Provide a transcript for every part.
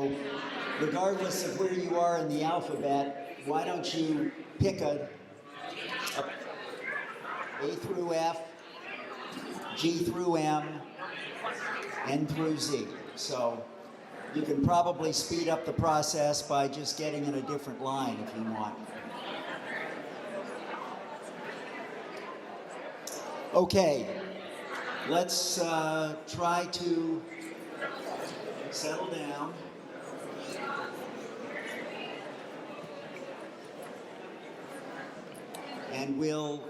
So regardless of where you are in the alphabet, why don't you pick a through F, G through M, N through Z. So you can probably speed up the process by just getting in a different line if you want. Okay, let's try to settle down. And we'll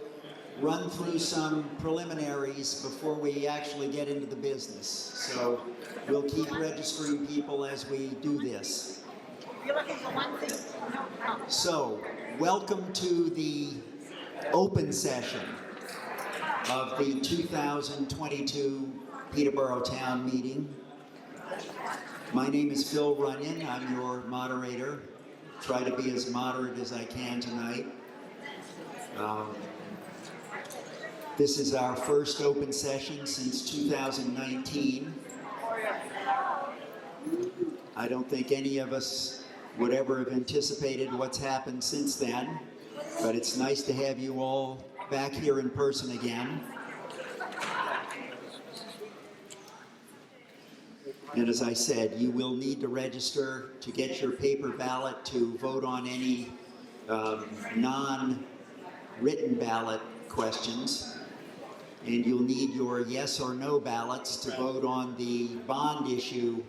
run through some preliminaries before we actually get into the business. So we'll keep registering people as we do this. You're looking for one thing? No. So, welcome to the open session of the 2022 Peterborough Town Meeting. My name is Phil Runyon. I'm your moderator. Try to be as moderate as I can tonight. This is our first open session since 2019. I don't think any of us would ever have anticipated what's happened since then, but it's nice to have you all back here in person again. And as I said, you will need to register to get your paper ballot to vote on any non-written ballot questions. And you'll need your yes or no ballots to vote on the bond issue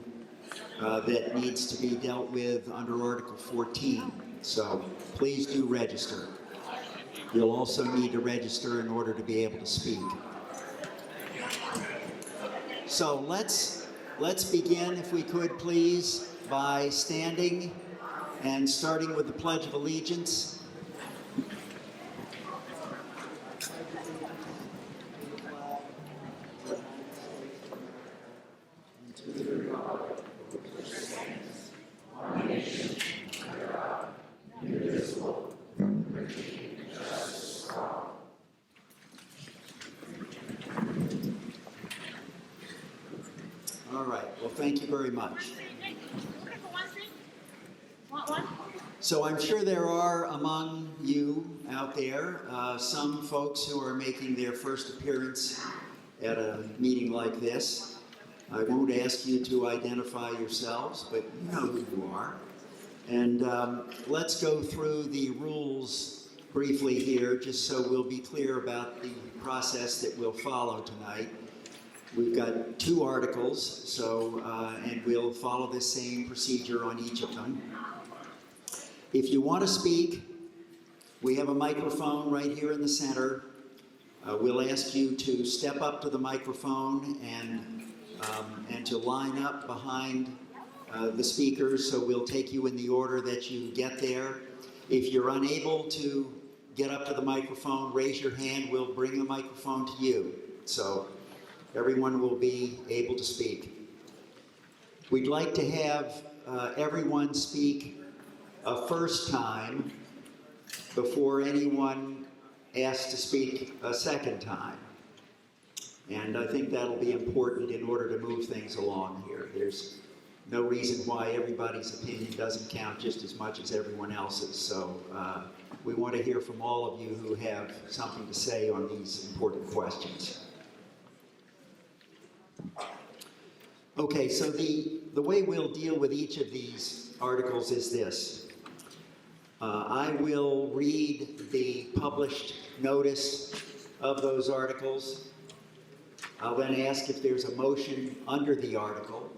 that needs to be dealt with under Article 14. So please do register. You'll also need to register in order to be able to speak. So let's begin, if we could please, by standing and starting with the Pledge of Allegiance. All right, well, thank you very much. So I'm sure there are among you out there some folks who are making their first appearance at a meeting like this. I won't ask you to identify yourselves, but you know who you are. And let's go through the rules briefly here, just so we'll be clear about the process that we'll follow tonight. We've got 2 articles, so and we'll follow the same procedure on each of them. If you want to speak, we have a microphone right here in the center. We'll ask you to step up to the microphone and to line up behind the speakers, so we'll take you in the order that you get there. If you're unable to get up to the microphone, raise your hand. We'll bring the microphone to you. So everyone will be able to speak. We'd like to have everyone speak a first time before anyone asks to speak a second time. And I think that'll be important in order to move things along here. There's no reason why everybody's opinion doesn't count just as much as everyone else's. So we want to hear from all of you who have something to say on these important questions. Okay, so the way we'll deal with each of these articles is this. I will read the published notice of those articles. I'll then ask if there's a motion under the article,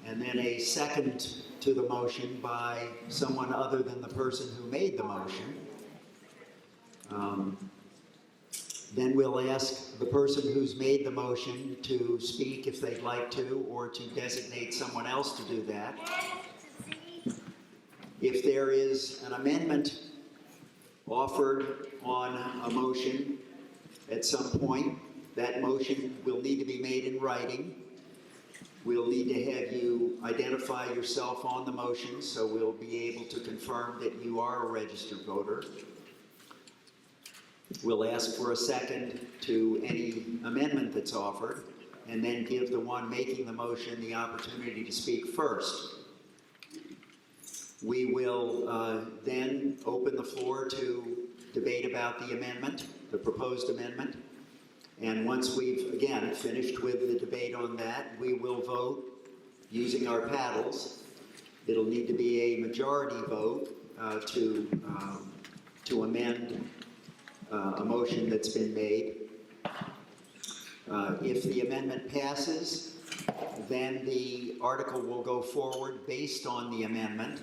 and then a second to the motion by someone other than the person who made the motion. Then we'll ask the person who's made the motion to speak if they'd like to, or to designate someone else to do that. If there is an amendment offered on a motion at some point, that motion will need to be made in writing. We'll need to have you identify yourself on the motion, so we'll be able to confirm that you are a registered voter. We'll ask for a second to any amendment that's offered, and then give the one making the motion the opportunity to speak first. We will then open the floor to debate about the amendment, the proposed amendment. And once we've, again, finished with the debate on that, we will vote using our paddles. It'll need to be a majority vote to amend a motion that's been made. If the amendment passes, then the article will go forward based on the amendment.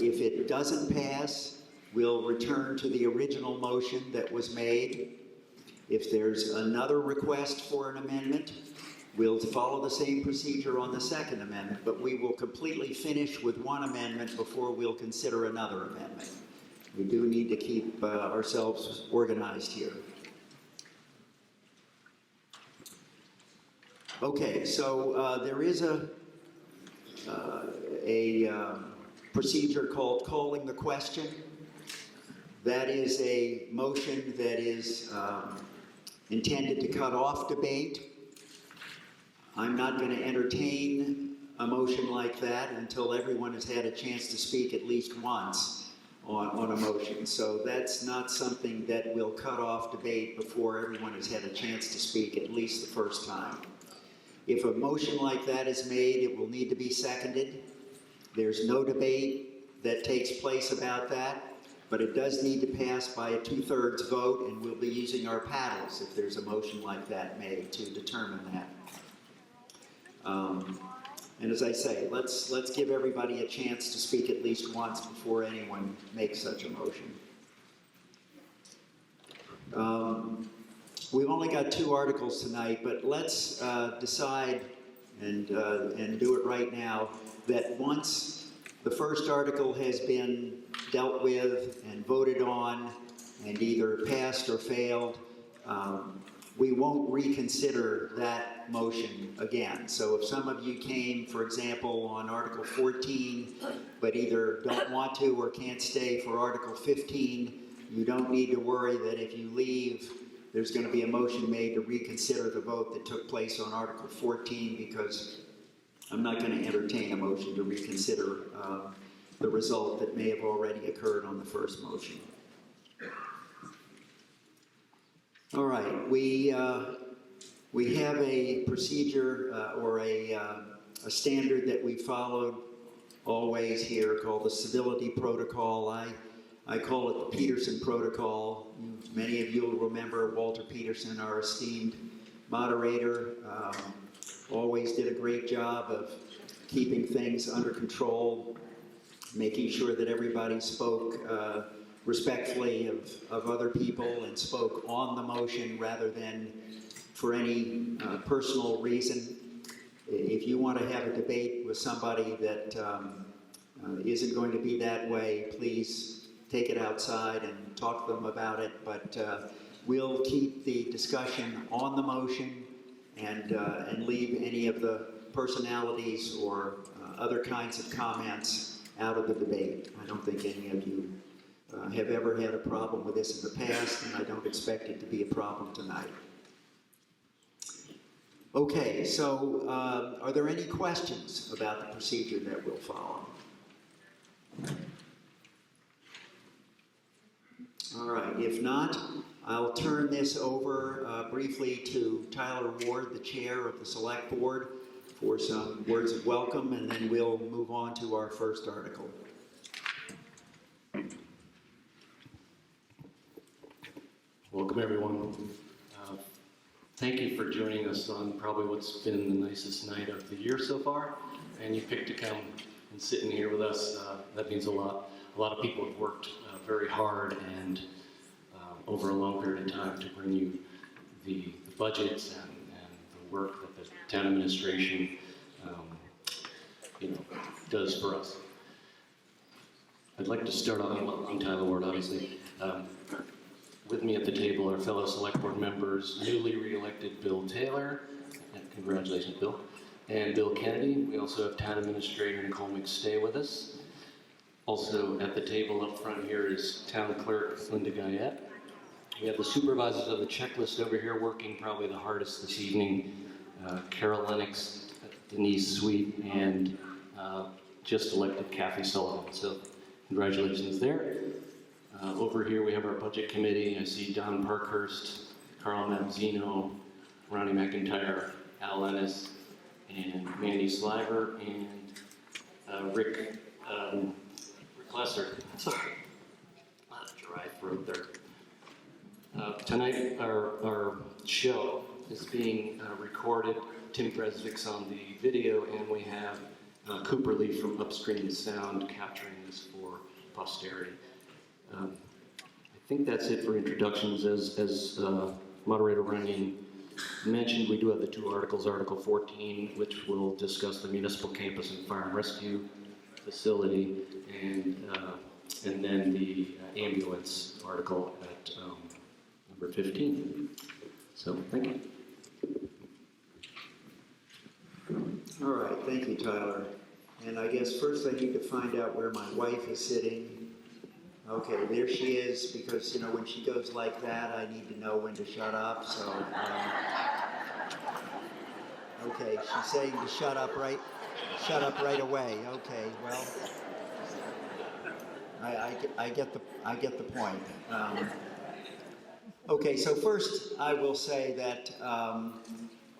If it doesn't pass, we'll return to the original motion that was made. If there's another request for an amendment, we'll follow the same procedure on the second amendment, but we will completely finish with one amendment before we'll consider another amendment. We do need to keep ourselves organized here. Okay, so there is a procedure called calling the question. That is a motion that is intended to cut off debate. I'm not going to entertain a motion like that until everyone has had a chance to speak at least once on a motion. So that's not something that will cut off debate before everyone has had a chance to speak at least the first time. If a motion like that is made, it will need to be seconded. There's no debate that takes place about that, but it does need to pass by a 2/3 vote, and we'll be using our paddles if there's a motion like that made to determine that. And as I say, let's give everybody a chance to speak at least once before anyone makes such a motion. We've only got 2 articles tonight, but let's decide and do it right now that once the first article has been dealt with and voted on and either passed or failed, we won't reconsider that motion again. So if some of you came, for example, on Article 14, but either don't want to or can't stay for Article 15, you don't need to worry that if you leave, there's going to be a motion made to reconsider the vote that took place on Article 14, because I'm not going to entertain a motion to reconsider the result that may have already occurred on the first motion. All right, we have a procedure or a standard that we followed always here called the Civility Protocol. I call it the Peterson Protocol. Many of you will remember Walter Peterson, our esteemed moderator, always did a great job of keeping things under control, making sure that everybody spoke respectfully of other people and spoke on the motion rather than for any personal reason. If you want to have a debate with somebody that isn't going to be that way, please take it outside and talk to them about it, but we'll keep the discussion on the motion and leave any of the personalities or other kinds of comments out of the debate. I don't think any of you have ever had a problem with this in the past, and I don't expect it to be a problem tonight. Okay, so are there any questions about the procedure that we'll follow? All right, if not, I'll turn this over briefly to Tyler Ward, the chair of the Select Board, for some words of welcome, and then we'll move on to our first article. Welcome, everyone. Thank you for joining us on probably what's been the nicest night of the year so far, and you picked to come and sit in here with us. That means a lot. A lot of people have worked very hard and over a long period of time to bring you the budgets and the work that the town administration does for us. I'd like to start off. I'm Tyler Ward, obviously. With me at the table are fellow select board members, newly re-elected Bill Taylor, and congratulations, Bill, and Bill Kennedy. We also have town administrator Nicole McStay with us. Also at the table up front here is town clerk Linda Guyette. We have the supervisors of the checklist over here working probably the hardest this evening. Carol Lennox, Denise Sweet, and just elected Kathy Sullivan. So congratulations there. Over here we have our budget committee. I see Don Parkhurst, Carl Mazzino, Ronnie McIntyre, Al Ennis, and Mandy Sliver, and Rick Lesser. Sorry, not a dry throat there. Tonight our show is being recorded. Tim Bresvik's on the video, and we have Cooper Lee from Upstream Sound capturing this for posterity. I think that's it for introductions. As Moderator Ryan mentioned, we do have the two articles, Article 14, which will discuss the municipal campus and fire and rescue facility, and then the ambulance article at number 15. So, thank you. All right, thank you, Tyler. And I guess first I need to find out where my wife is sitting. Okay, there she is, because, you know, when she goes like that, I need to know when to shut up, so. Okay, she's saying to shut up right away. Okay, well, I get the point. Okay, so first I will say that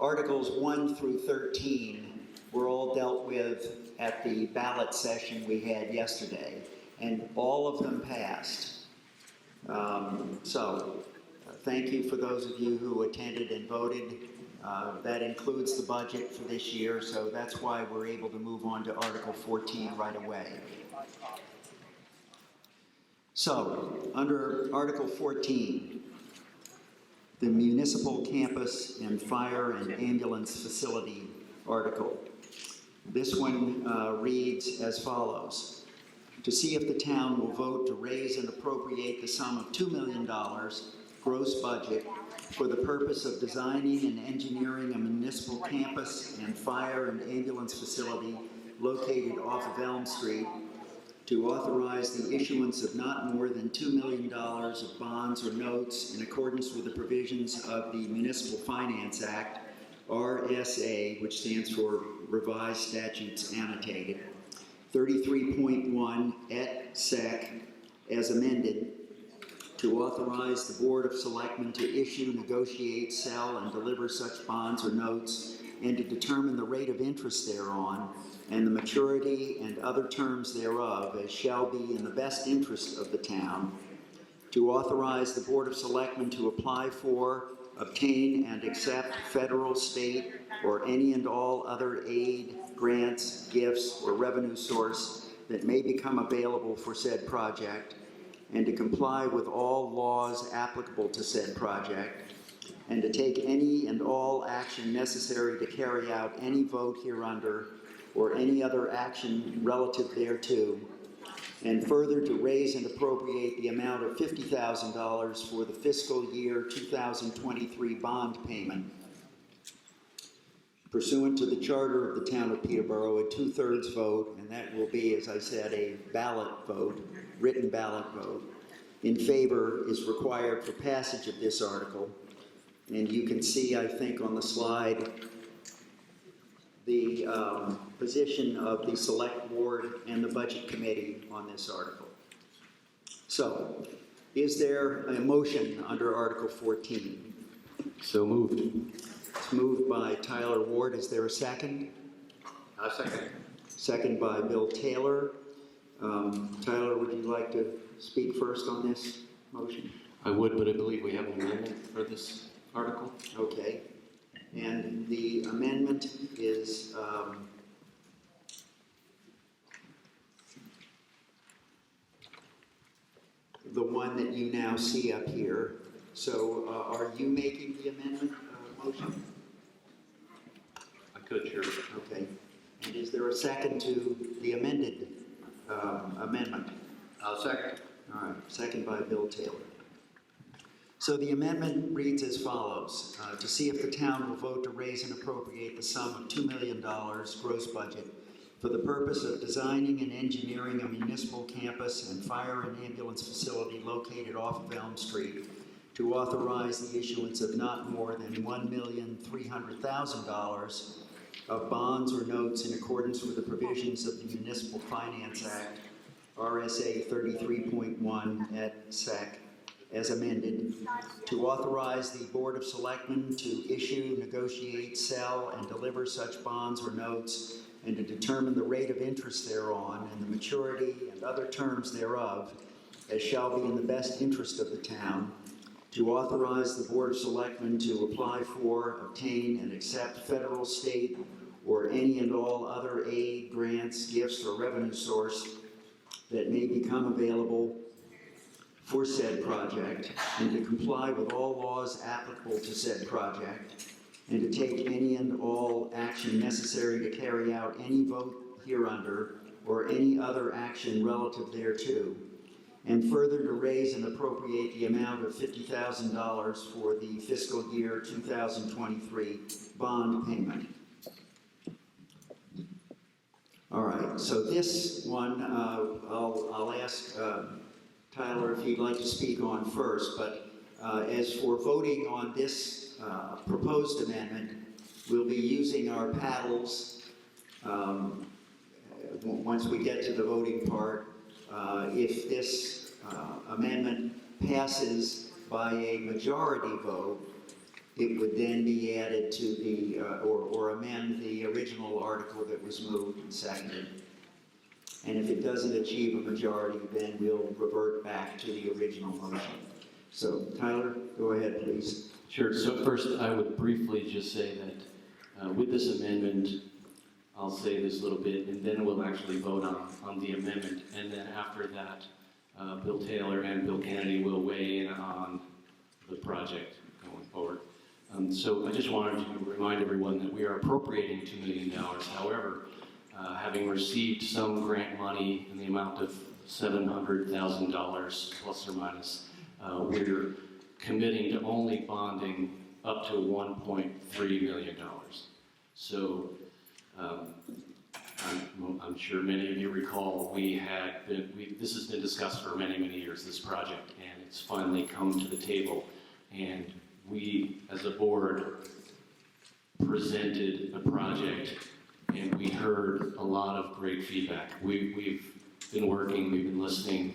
Articles 1 through 13 were all dealt with at the ballot session we had yesterday, and all of them passed. Thank you for those of you who attended and voted. That includes the budget for this year, so that's why we're able to move on to Article 14 right away. So, under Article 14, the Municipal Campus and Fire and Ambulance Facility article. This one reads as follows. To see if the town will vote to raise and appropriate the sum of $2 million gross budget for the purpose of designing and engineering a municipal campus and fire and ambulance facility located off of Elm Street, to authorize the issuance of not more than $2 million of bonds or notes in accordance with the provisions of the Municipal Finance Act, RSA, which stands for Revised Statutes Annotated, 33.1 et sec, as amended, to authorize the Board of Selectmen to issue, negotiate, sell, and deliver such bonds or notes, and to determine the rate of interest thereon, and the maturity and other terms thereof, as shall be in the best interest of the town, to authorize the Board of Selectmen to apply for, obtain, and accept federal, state, or any and all other aid, grants, gifts, or revenue source that may become available for said project, and to comply with all laws applicable to said project, and to take any and all action necessary to carry out any vote hereunder or any other action relative thereto, and further to raise and appropriate the amount of $50,000 for the fiscal year 2023 bond payment pursuant to the charter of the town of Peterborough, a 2/3 vote, and that will be, as I said, a ballot vote, written ballot vote, in favor is required for passage of this article. And you can see, I think, on the slide, the position of the Select Board and the Budget Committee on this article. So, is there a motion under Article 14? So moved. It's moved by Tyler Ward. Is there a second? Second. Second by Bill Taylor. Tyler, would you like to speak first on this motion? I would, but I believe we have an amendment for this article. Okay. And the amendment is the one that you now see up here. So are you making the amendment motion? I could, sure. Okay. And is there a second to the amended amendment? I'll second. All right. Second by Bill Taylor. So the amendment reads as follows. To see if the town will vote to raise and appropriate the sum of $2 million gross budget for the purpose of designing and engineering a municipal campus and fire and ambulance facility located off of Elm Street, to authorize the issuance of not more than $1,300,000 of bonds or notes in accordance with the provisions of the Municipal Finance Act, RSA 33.1 et sec, as amended, to authorize the Board of Selectmen to issue, negotiate, sell, and deliver such bonds or notes, and to determine the rate of interest thereon, and the maturity and other terms thereof, as shall be in the best interest of the town, to authorize the Board of Selectmen to apply for, obtain, and accept federal, state, or any and all other aid, grants, gifts, or revenue source that may become available for said project, and to comply with all laws applicable to said project, and to take any and all action necessary to carry out any vote hereunder, or any other action relative thereto, and further to raise and appropriate the amount of $50,000 for the fiscal year 2023 bond payment. All right, so this one, I'll ask Tyler if he'd like to speak on first, but as for voting on this proposed amendment, we'll be using our paddles once we get to the voting part. If this amendment passes by a majority vote, it would then be added to the, or amend the original article that was moved and seconded. And if it doesn't achieve a majority, then we'll revert back to the original motion. So, Tyler, go ahead, please. Sure. So first, I would briefly just say that with this amendment, I'll say this little bit, and then we'll actually vote on the amendment. And then after that, Bill Taylor and Bill Kennedy will weigh in on the project going forward. So I just wanted to remind everyone that we are appropriating $2 million. However, having received some grant money in the amount of $700,000 plus or minus, we're committing to only bonding up to $1.3 million. So I'm sure many of you recall this has been discussed for many, many years, this project, and it's finally come to the table. And we, as a board, presented a project, and we heard a lot of great feedback. We've been working, we've been listening.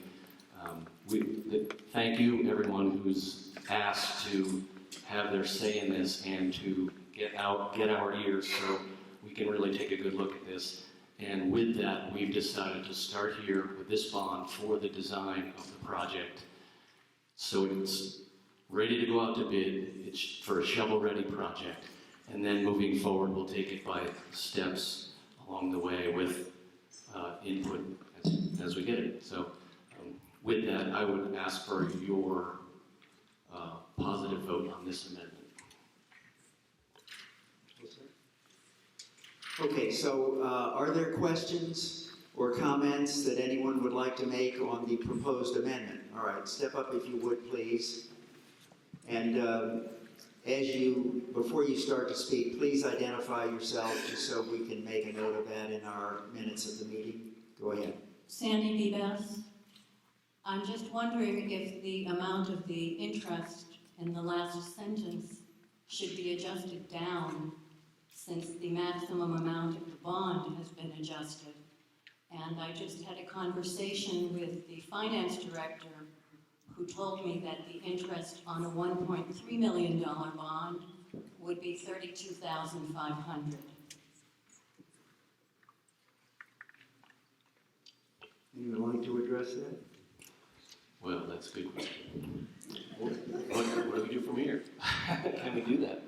Thank you, everyone who's asked to have their say in this and to get our ears so we can really take a good look at this. And with that, we've decided to start here with this bond for the design of the project. So it's ready to go out to bid. It's for a shovel-ready project. And then moving forward, we'll take it by steps along the way with input as we get it. So with that, I would ask for your positive vote on this amendment. Okay, so are there questions or comments that anyone would like to make on the proposed amendment? All right, step up if you would, please. And before you start to speak, please identify yourself just so we can make a note of that in our minutes of the meeting. Go ahead. Sandy Bebas. I'm just wondering if the amount of the interest in the last sentence should be adjusted down since the maximum amount of the bond has been adjusted. And I just had a conversation with the finance director who told me that the interest on a $1.3 million bond would be $32,500. Anyone like to address that? Well, that's a good question. What do we do from here? Can we do that?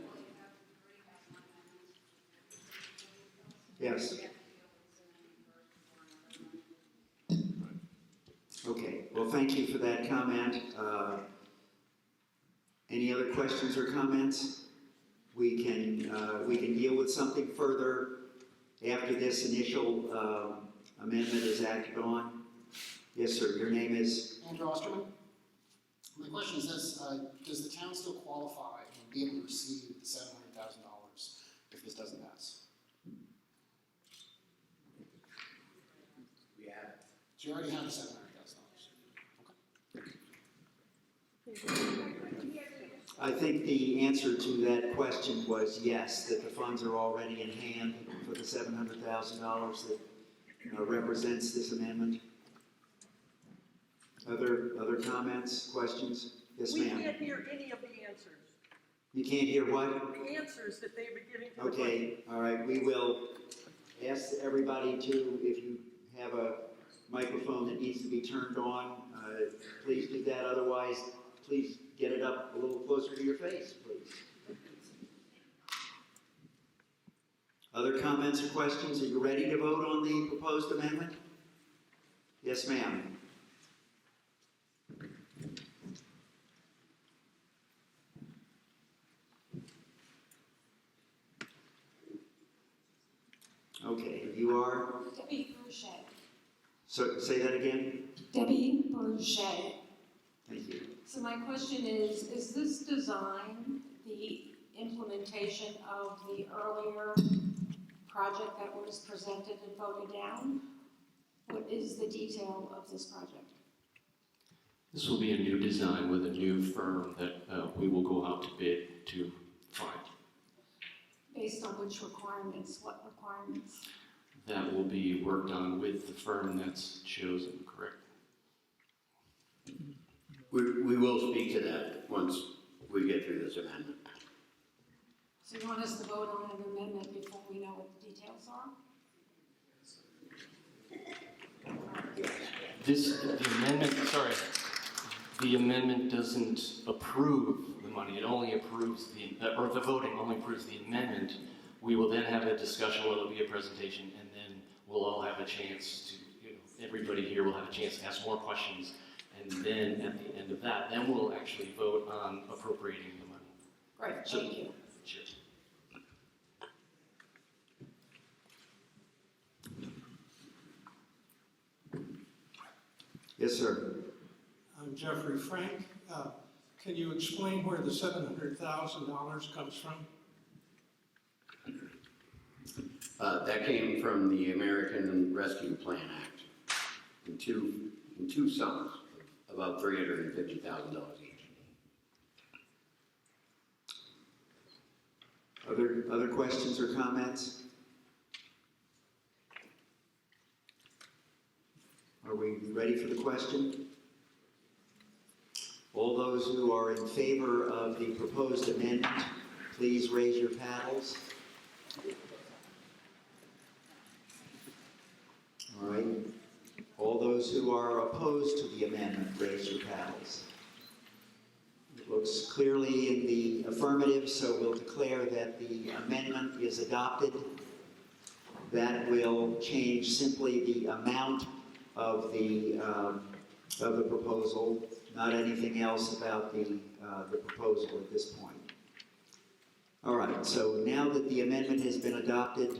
Yes. Okay, well, thank you for that comment. Any other questions or comments? We can deal with something further after this initial amendment is acted on. Yes, sir, your name is? Andrew Osterman. My question is this, does the town still qualify and be able to receive the $700,000 if this doesn't pass? We have. So you already have the $700,000? Okay. I think the answer to that question was yes, that the funds are already in hand for the $700,000 that represents this amendment. Other comments, questions? Yes, We ma'am. can't hear any of the answers. You can't hear what? The answers that they were giving to the question. Okay, all right, we will ask everybody to, if you have a microphone that needs to be turned on, please do that. Otherwise, please get it up a little closer to your face, please. Other comments or questions? Are you ready to vote on the proposed amendment? Yes, ma'am. Okay, you are? Debbie Bourget. So, say that again? Debbie Bourget. Thank you. So my question is this design the implementation of the earlier project that was presented and voted down? What is the detail of this project? This will be a new design with a new firm that we will go out to bid to find. Based on which requirements? What requirements? That will be worked on with the firm that's chosen, correct? We will speak to that once we get through this amendment. So you want us to vote on an amendment before we know what the details are? The amendment doesn't approve the money, it only approves or the voting only approves the amendment. We will then have a discussion, where there'll be a presentation, and then we'll all have a chance to, everybody here will have a chance to ask more questions, and then at the end of that, then we'll actually vote on appropriating the money. Great, So- thank you. Sure. Yes, sir. I'm Jeffrey Frank. Can you explain where the $700,000 comes from? That came from the American Rescue Plan Act in two sums, about $350,000 each. Other questions or comments? Are we ready for the question? All those who are in favor of the proposed amendment, please raise your paddles. All right. All those who are opposed to the amendment, raise your paddles. It looks clearly in the affirmative, so we'll declare that the amendment is adopted. That will change simply the amount of the proposal, not anything else about the proposal at this point. All right, so now that the amendment has been adopted,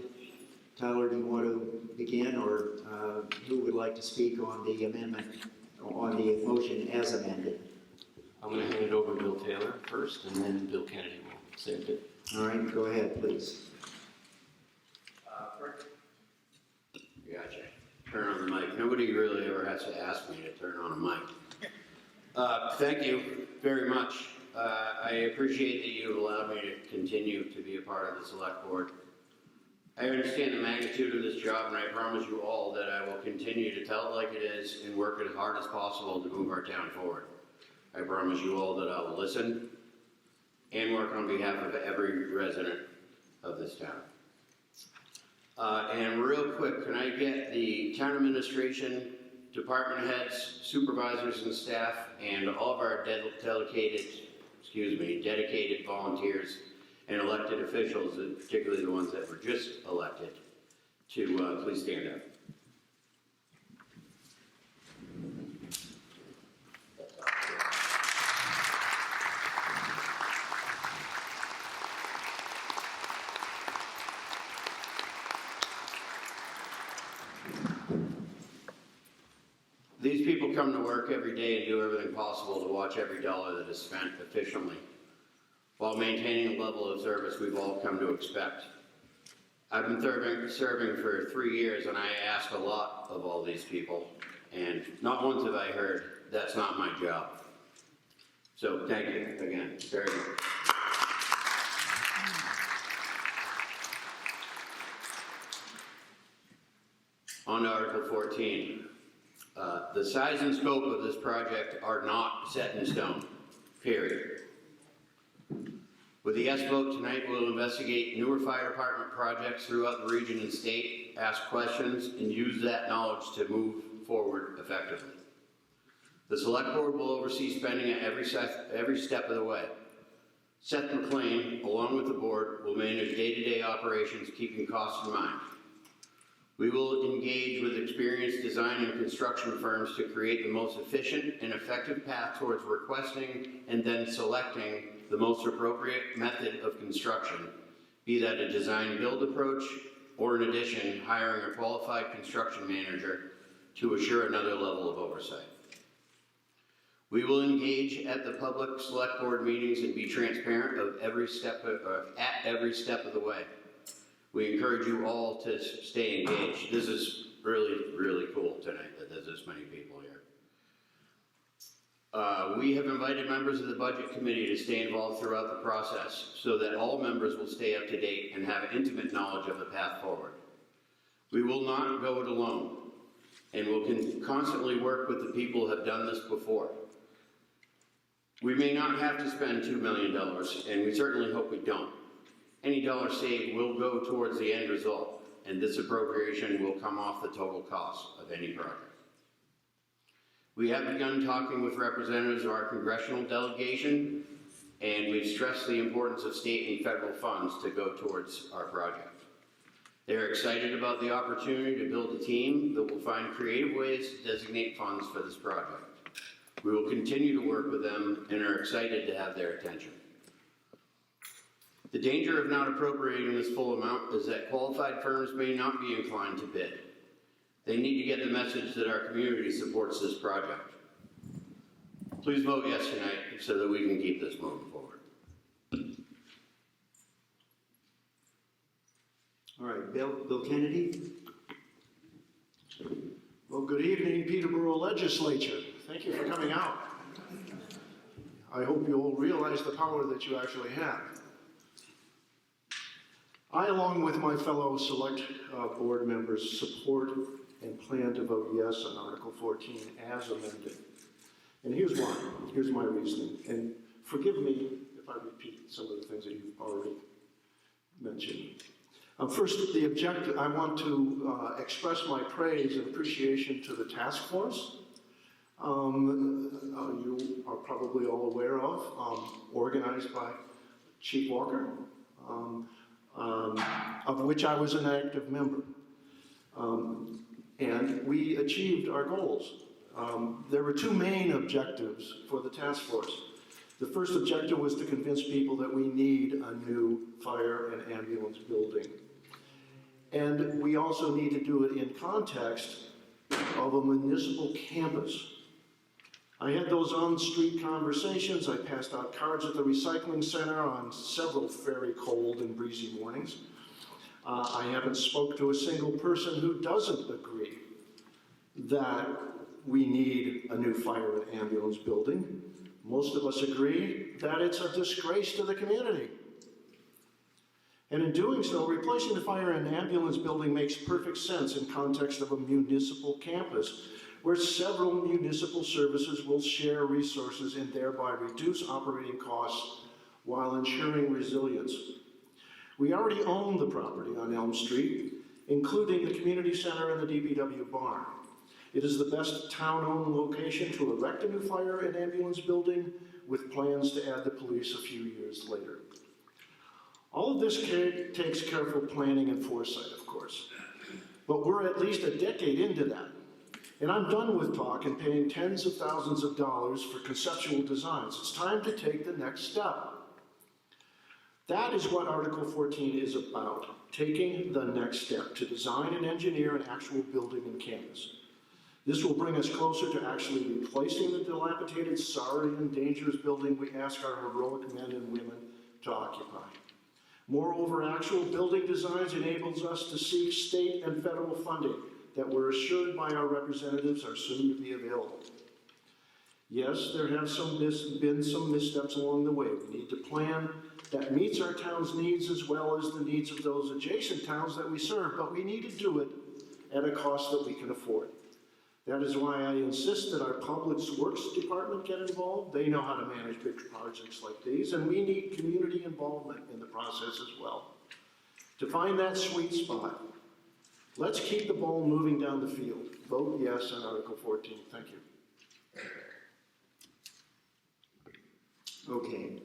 Tyler, do you want to begin, or who would like to speak on the amendment, on the motion as amended? I'm going to hand it over to Bill Taylor first, and then Bill Kennedy will say a bit. All right, go ahead, please. Gotcha. Turn on the mic. Nobody really ever has to ask me to turn on a mic. Thank you very much. I appreciate that you've allowed me to continue to be a part of the select board. I understand the magnitude of this job, and I promise you all that I will continue to tell it like it is and work as hard as possible to move our town forward. I promise you all that I will listen and work on behalf of every resident of this town. And real quick, can I get the town administration, department heads, supervisors and staff, and all of our dedicated volunteers and elected officials, and particularly the ones that were just elected, to please stand up. These people come to work every day and do everything possible to watch every dollar that is spent efficiently, while maintaining a level of service we've all come to expect. I've been serving for 3 years, and I ask a lot of all these people, and not once have I heard, "That's not my job." So thank you again, very much. On to Article 14. The size and scope of this project are not set in stone, period. With the yes vote tonight, we'll investigate newer fire department projects throughout the region and state, ask questions, and use that knowledge to move forward effectively. The Select Board will oversee spending at every step of the way. Seth McLean, along with the board, will manage day-to-day operations, keeping costs in mind. We will engage with experienced design and construction firms to create the most efficient and effective path towards requesting and then selecting the most appropriate method of construction, be that a design-build approach, or in addition, hiring a qualified construction manager to assure another level of oversight. We will engage at the public select board meetings and be transparent at every step of the way. We encourage you all to stay engaged. This is really, really cool tonight that there's this many people here. We have invited members of the budget committee to stay involved throughout the process so that all members will stay up to date and have intimate knowledge of the path forward. We will not go it alone, and we'll constantly work with the people who have done this before. We may not have to spend $2 million, and we certainly hope we don't. Any dollar saved will go towards the end result, and this appropriation will come off the total cost of any project. We have begun talking with representatives of our congressional delegation, and we've stressed the importance of state and federal funds to go towards our project. They're excited about the opportunity to build a team that will find creative ways to designate funds for this project. We will continue to work with them and are excited to have their attention. The danger of not appropriating this full amount is that qualified firms may not be inclined to bid. They need to get the message that our community supports this project. Please vote yes tonight so that we can keep this moving forward. All right, Bill Kennedy? Well, good evening, Peterborough Legislature. Thank you for coming out. I hope you all realize the power that you actually have. I, along with my fellow select board members, support and plan to vote yes on Article 14 as amended. And here's why. Here's my reasoning. And forgive me if I repeat some of the things that you've already mentioned. First, the objective, I want to express my praise and appreciation to the task force. You are probably all aware of, organized by Chief Walker, of which I was an active member. And we achieved our goals. There were two main objectives for the task force. The first objective was to convince people that we need a new fire and ambulance building. And we also need to do it in context of a municipal campus. I had those on-street conversations. I passed out cards at the recycling center on several very cold and breezy mornings. I haven't spoke to a single person who doesn't agree that we need a new fire and ambulance building. Most of us agree that it's a disgrace to the community. And in doing so, replacing the fire and ambulance building makes perfect sense in context of a municipal campus, where several municipal services will share resources and thereby reduce operating costs while ensuring resilience. We already own the property on Elm Street, including the community center and the DPW barn. It is the best town-owned location to erect a new fire and ambulance building, with plans to add the police a few years later. All of this takes careful planning and foresight, of course. But we're at least a decade into that. And I'm done with talk and paying tens of thousands of dollars for conceptual designs. It's time to take the next step. That is what Article 14 is about, taking the next step to design and engineer an actual building and campus. This will bring us closer to actually replacing the dilapidated, sorry, and dangerous building we ask our heroic men and women to occupy. Moreover, actual building designs enables us to seek state and federal funding that we're assured by our representatives are soon to be available. Yes, there have been some missteps along the way. We need to plan that meets our town's needs as well as the needs of those adjacent towns that we serve, but we need to do it at a cost that we can afford. That is why I insist that our Public Works Department get involved. They know how to manage big projects like these, and we need community involvement in the process as well. To find that sweet spot, let's keep the ball moving down the field. Vote yes on Article 14. Thank you. Okay,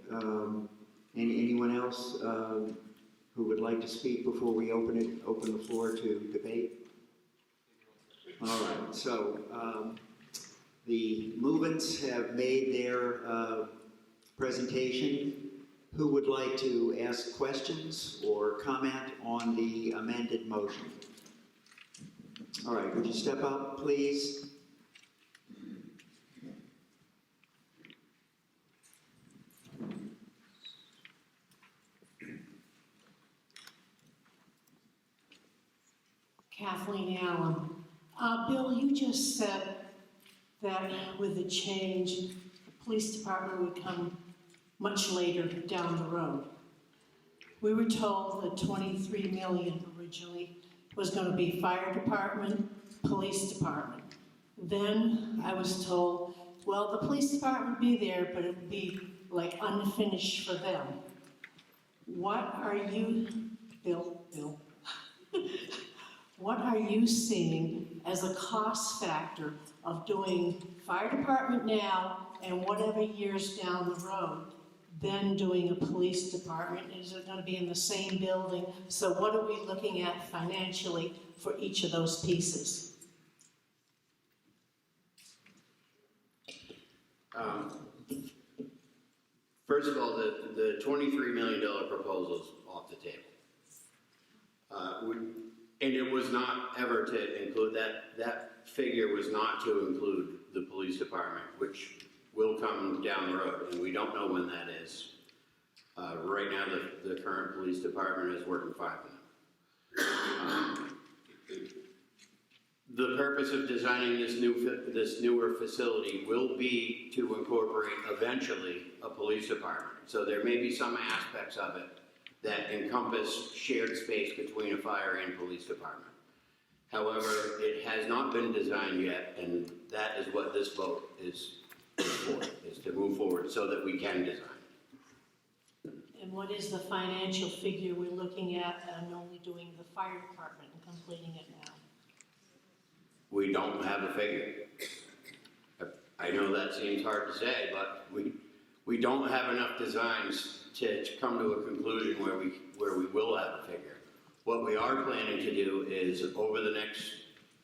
anyone else who would like to speak before we open the floor to debate? All right, so the movements have made their presentation. Who would like to ask questions or comment on the amended motion? All right, would you step up, please? Kathleen Allen. Bill, you just said that with the change, the police department would come much later down the road. We were told that 23 million originally was going to be fire department, police department. Then I was told, well, the police department would be there, but it would be like unfinished for them. What are you, Bill, what are you seeing as a cost factor of doing fire department now and whatever years down the road, then doing a police department? Is it going to be in the same building? So what are we looking at financially for each of those pieces? First of all, the $23 million proposal is off the table. And it was not ever to include that figure was not to include the police department, which will come down the road, and we don't know when that is. Right now, the current police department is working 5 of them. The purpose of designing this newer facility will be to incorporate eventually a police department. So there may be some aspects of it that encompass shared space between a fire and police department. However, it has not been designed yet, and that is what this vote is for, is to move forward so that we can design. And what is the financial figure we're looking at and only doing the fire department and completing it now? We don't have a figure. I know that seems hard to say, but we don't have enough designs to come to a conclusion where we will have a figure. What we are planning to do is over the next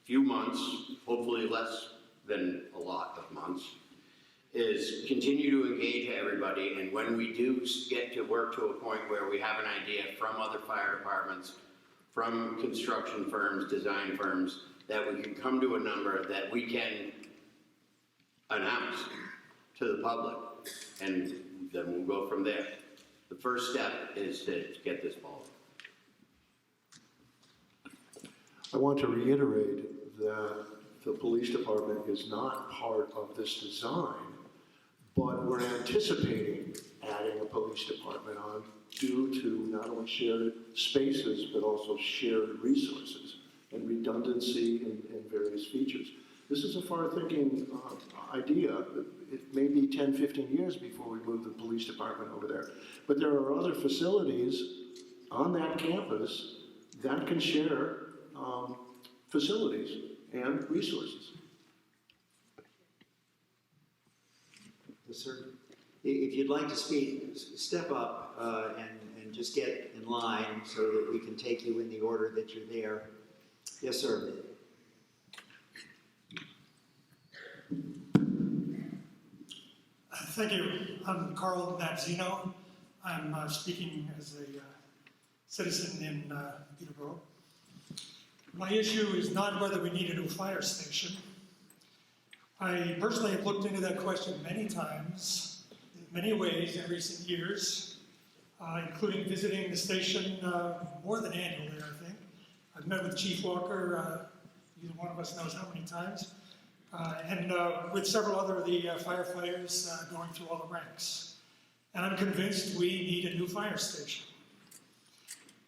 few months, hopefully less than a lot of months, is continue to engage everybody, and when we do get to work to a point where we have an idea from other fire departments, from construction firms, design firms, that we can come to a number that we can announce to the public, and then we'll go from there. The first step is to get this ball. I want to reiterate that the police department is not part of this design, but we're anticipating adding a police department on due to not only shared spaces, but also shared resources and redundancy in various features. This is a far-thinking idea. It may be 10, 15 years before we move the police department over there. But there are other facilities on that campus that can share facilities and resources. Yes, sir. If you'd like to speak, step up and just get in line so that we can take you in the order that you're there. Yes, sir. Thank you. I'm Carl Mazzino. I'm speaking as a citizen in Peterborough. My issue is not whether we need a new fire station. I personally have looked into that question many times, in many ways in recent years, including visiting the station more than annually, I think. I've met with Chief Walker, either one of us knows how many times. and with several other of the firefighters going through all the ranks. And I'm convinced we need a new fire station.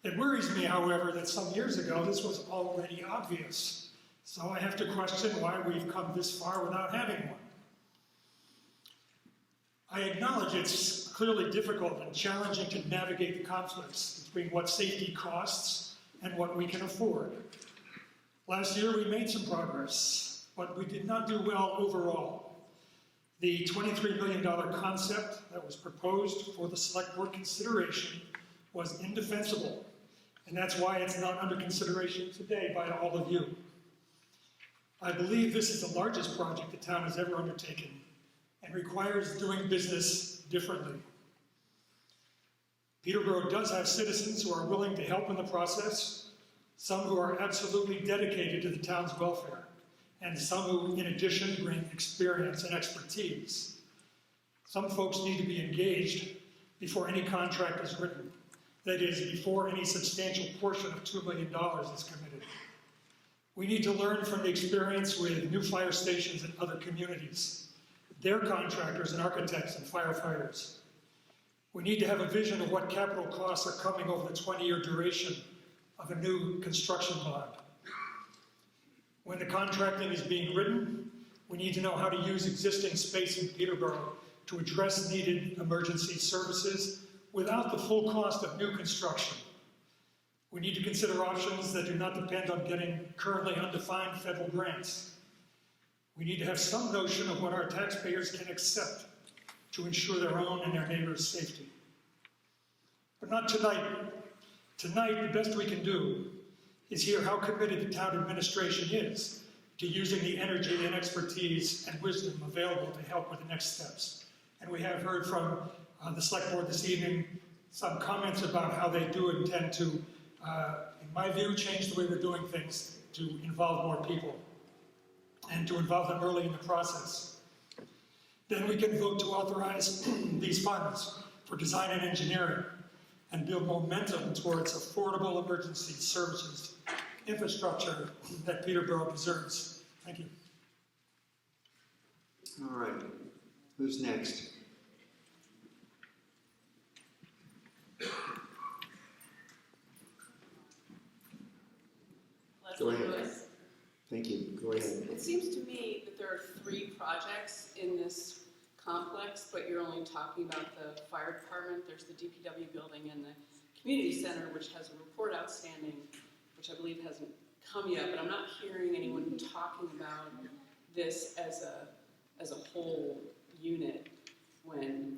It worries me, however, that some years ago this was already obvious. So I have to question why we've come this far without having one. I acknowledge it's clearly difficult and challenging to navigate the conflicts between what safety costs and what we can afford. Last year we made some progress, but we did not do well overall. The $23 million concept that was proposed for the select board consideration was indefensible, and that's why it's not under consideration today by all of you. I believe this is the largest project the town has ever undertaken and requires doing business differently. Peterborough does have citizens who are willing to help in the process, some who are absolutely dedicated to the town's welfare, and some who, in addition, bring experience and expertise. Some folks need to be engaged before any contract is written. That is, before any substantial portion of $2 million is committed. We need to learn from the experience with new fire stations in other communities, their contractors and architects and firefighters. We need to have a vision of what capital costs are coming over the 20-year duration of a new construction bond. When the contracting is being written, we need to know how to use existing space in Peterborough to address needed emergency services without the full cost of new construction. We need to consider options that do not depend on getting currently undefined federal grants. We need to have some notion of what our taxpayers can accept to ensure their own and their neighbors' safety. But not tonight. Tonight, the best we can do is hear how committed the town administration is to using the energy and expertise and wisdom available to help with the next steps. And we have heard from the select board this evening some comments about how they do intend to, in my view, change the way we're doing things to involve more people and to involve them early in the process. Then we can vote to authorize these funds for design and engineering and build momentum towards affordable emergency services infrastructure that Peterborough deserves. Thank you. All right, who's next? Go ahead. Lewis. Thank you, go ahead. It seems to me that there are 3 projects in this complex, but you're only talking about the fire department. There's the DPW building and the community center, which has a report outstanding, which I believe hasn't come yet, but I'm not hearing anyone talking about this as a whole unit when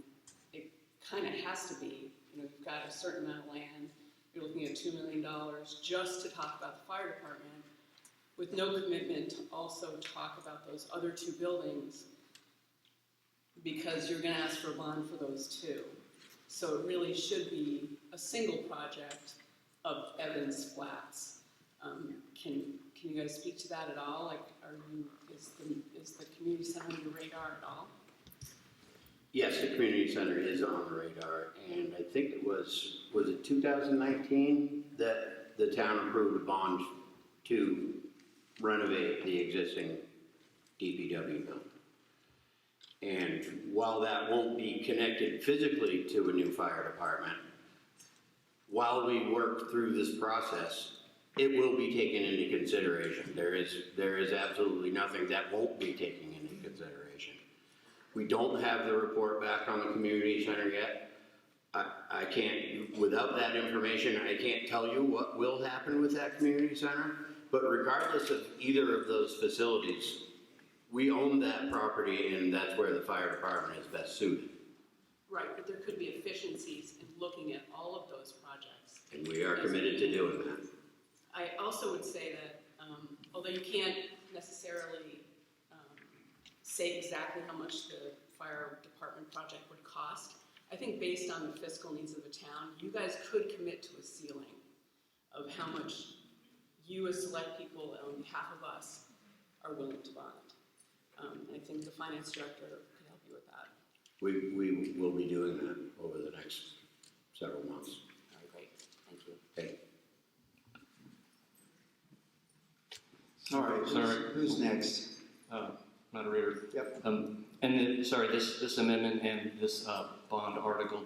it kind of has to be. You know, you've got a certain amount of land, you're looking at $2 million just to talk about the fire department, with no commitment to also talk about those other 2 buildings, because you're going to ask for a bond for those 2. So it really should be a single project of Evans Flats. Can you guys speak to that at all? Like, is the community center on your radar at all? Yes, the community center is on the radar, and I think it was it 2019 that the town approved a bond to renovate the existing DPW building. And while that won't be connected physically to a new fire department, while we work through this process, it will be taken into consideration. There is absolutely nothing that won't be taken into consideration. We don't have the report back on the community center yet. I can't, without that information, I can't tell you what will happen with that community center. But regardless of either of those facilities, we own that property, and that's where the fire department is best suited. Right, but there could be efficiencies in looking at all of those projects. And we are committed to doing that. I also would say that, although you can't necessarily say exactly how much the fire department project would cost, I think based on the fiscal needs of the town, you guys could commit to a ceiling of how much you as select people on behalf of us are willing to bond. I think the finance director could help you with that. We will be doing that over the next several months. All right, great, thank you. Okay. All right, who's next? Moderator. Yep. This amendment and this bond article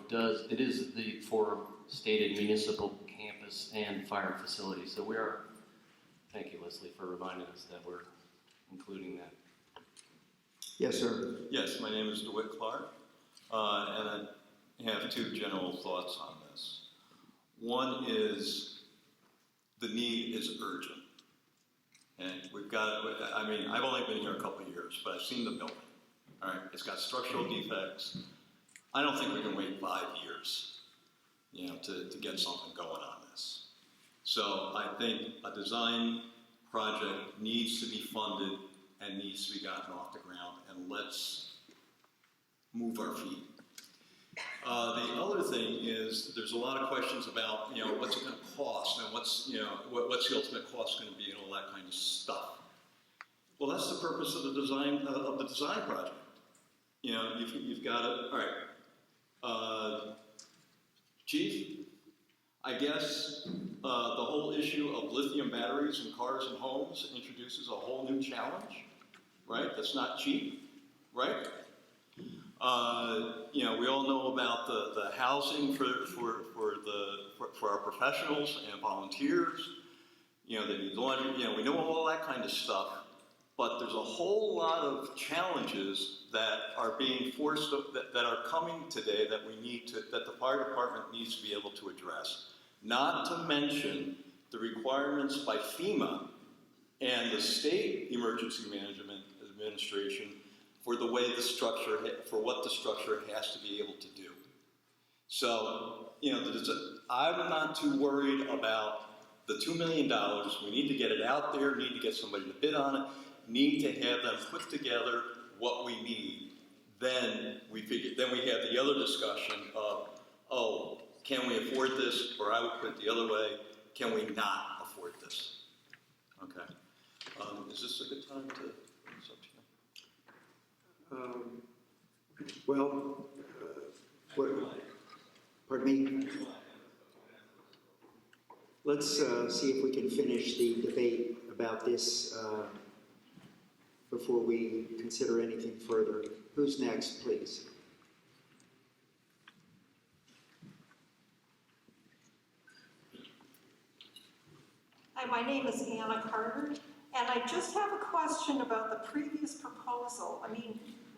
it is for stated municipal campus and fire facility. So thank you, Leslie, for reminding us that we're including that. Yes, sir. Yes, my name is DeWitt Clark, and I have two general thoughts on this. One is the need is urgent. And I've only been here a couple of years, but I've seen the building. All right, it's got structural defects. I don't think we can wait 5 years, to get something going on this. So I think a design project needs to be funded and needs to be gotten off the ground, and let's move our feet. The other thing is there's a lot of questions about, what's it going to cost and what's the ultimate cost going to be and all that kind of stuff. Well, that's the purpose of the design project. You've got it. All right. Chief, I guess the whole issue of lithium batteries in cars and homes introduces a whole new challenge, right? That's not cheap, right? We all know about the housing for our professionals and volunteers. They need laundry. We know all that kind of stuff. But there's a whole lot of challenges that are being forced that are coming today that that the fire department needs to be able to address. Not to mention the requirements by FEMA and the State Emergency Management Administration for the way what the structure has to be able to do. So, I'm not too worried about the $2 million. We need to get it out there, need to get somebody to bid on it, need to have them put together what we need. Then we have the other discussion of, can we afford this? Or I would put it the other way, can we not afford this? Okay. Is this a good time to? Pardon me? Let's see if we can finish the debate about this before we consider anything further. Who's next, please? Hi, my name is Anna Carter, and I just have a question about the previous proposal.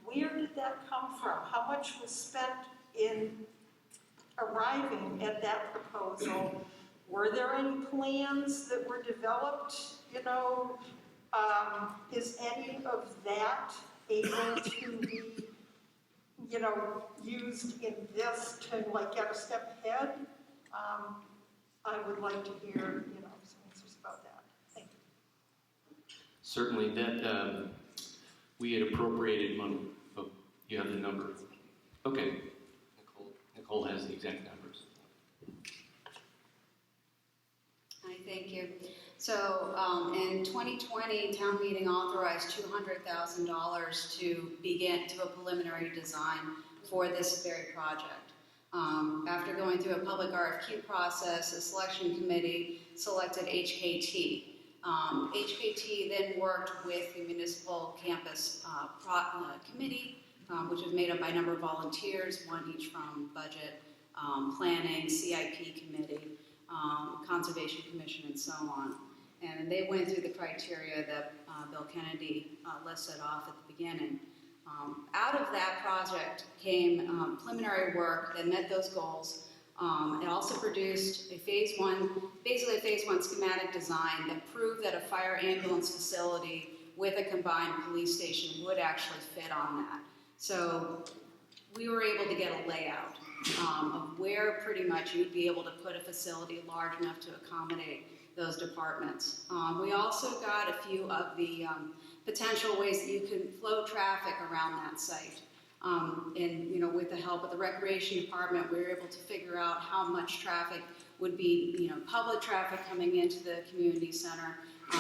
Where did that come from? How much was spent in arriving at that proposal? Were there any plans that were developed? Is any of that able to be, used in this to get a step ahead? I would like to hear, some answers about that. Thank you. Certainly, that we had appropriated money. Oh, you have the number. Okay. Nicole has the exact numbers. Hi, thank you. So in 2020, town meeting authorized $200,000 to begin a preliminary design for this very project. After going through a public RFQ process, the selection committee selected HKT. HKT then worked with the municipal campus committee, which is made up by a number of volunteers, one each from budget, planning, CIP committee, conservation commission, and so on. And they went through the criteria that Bill Kennedy listed off at the beginning. Out of that project came preliminary work that met those goals. It also produced a phase one schematic design that proved that a fire ambulance facility with a combined police station would actually fit on that. So we were able to get a layout of where pretty much you'd be able to put a facility large enough to accommodate those departments. We also got a few of the potential ways that you can flow traffic around that site. And with the help of the recreation department, we were able to figure out how much traffic would be, public traffic coming into the community center,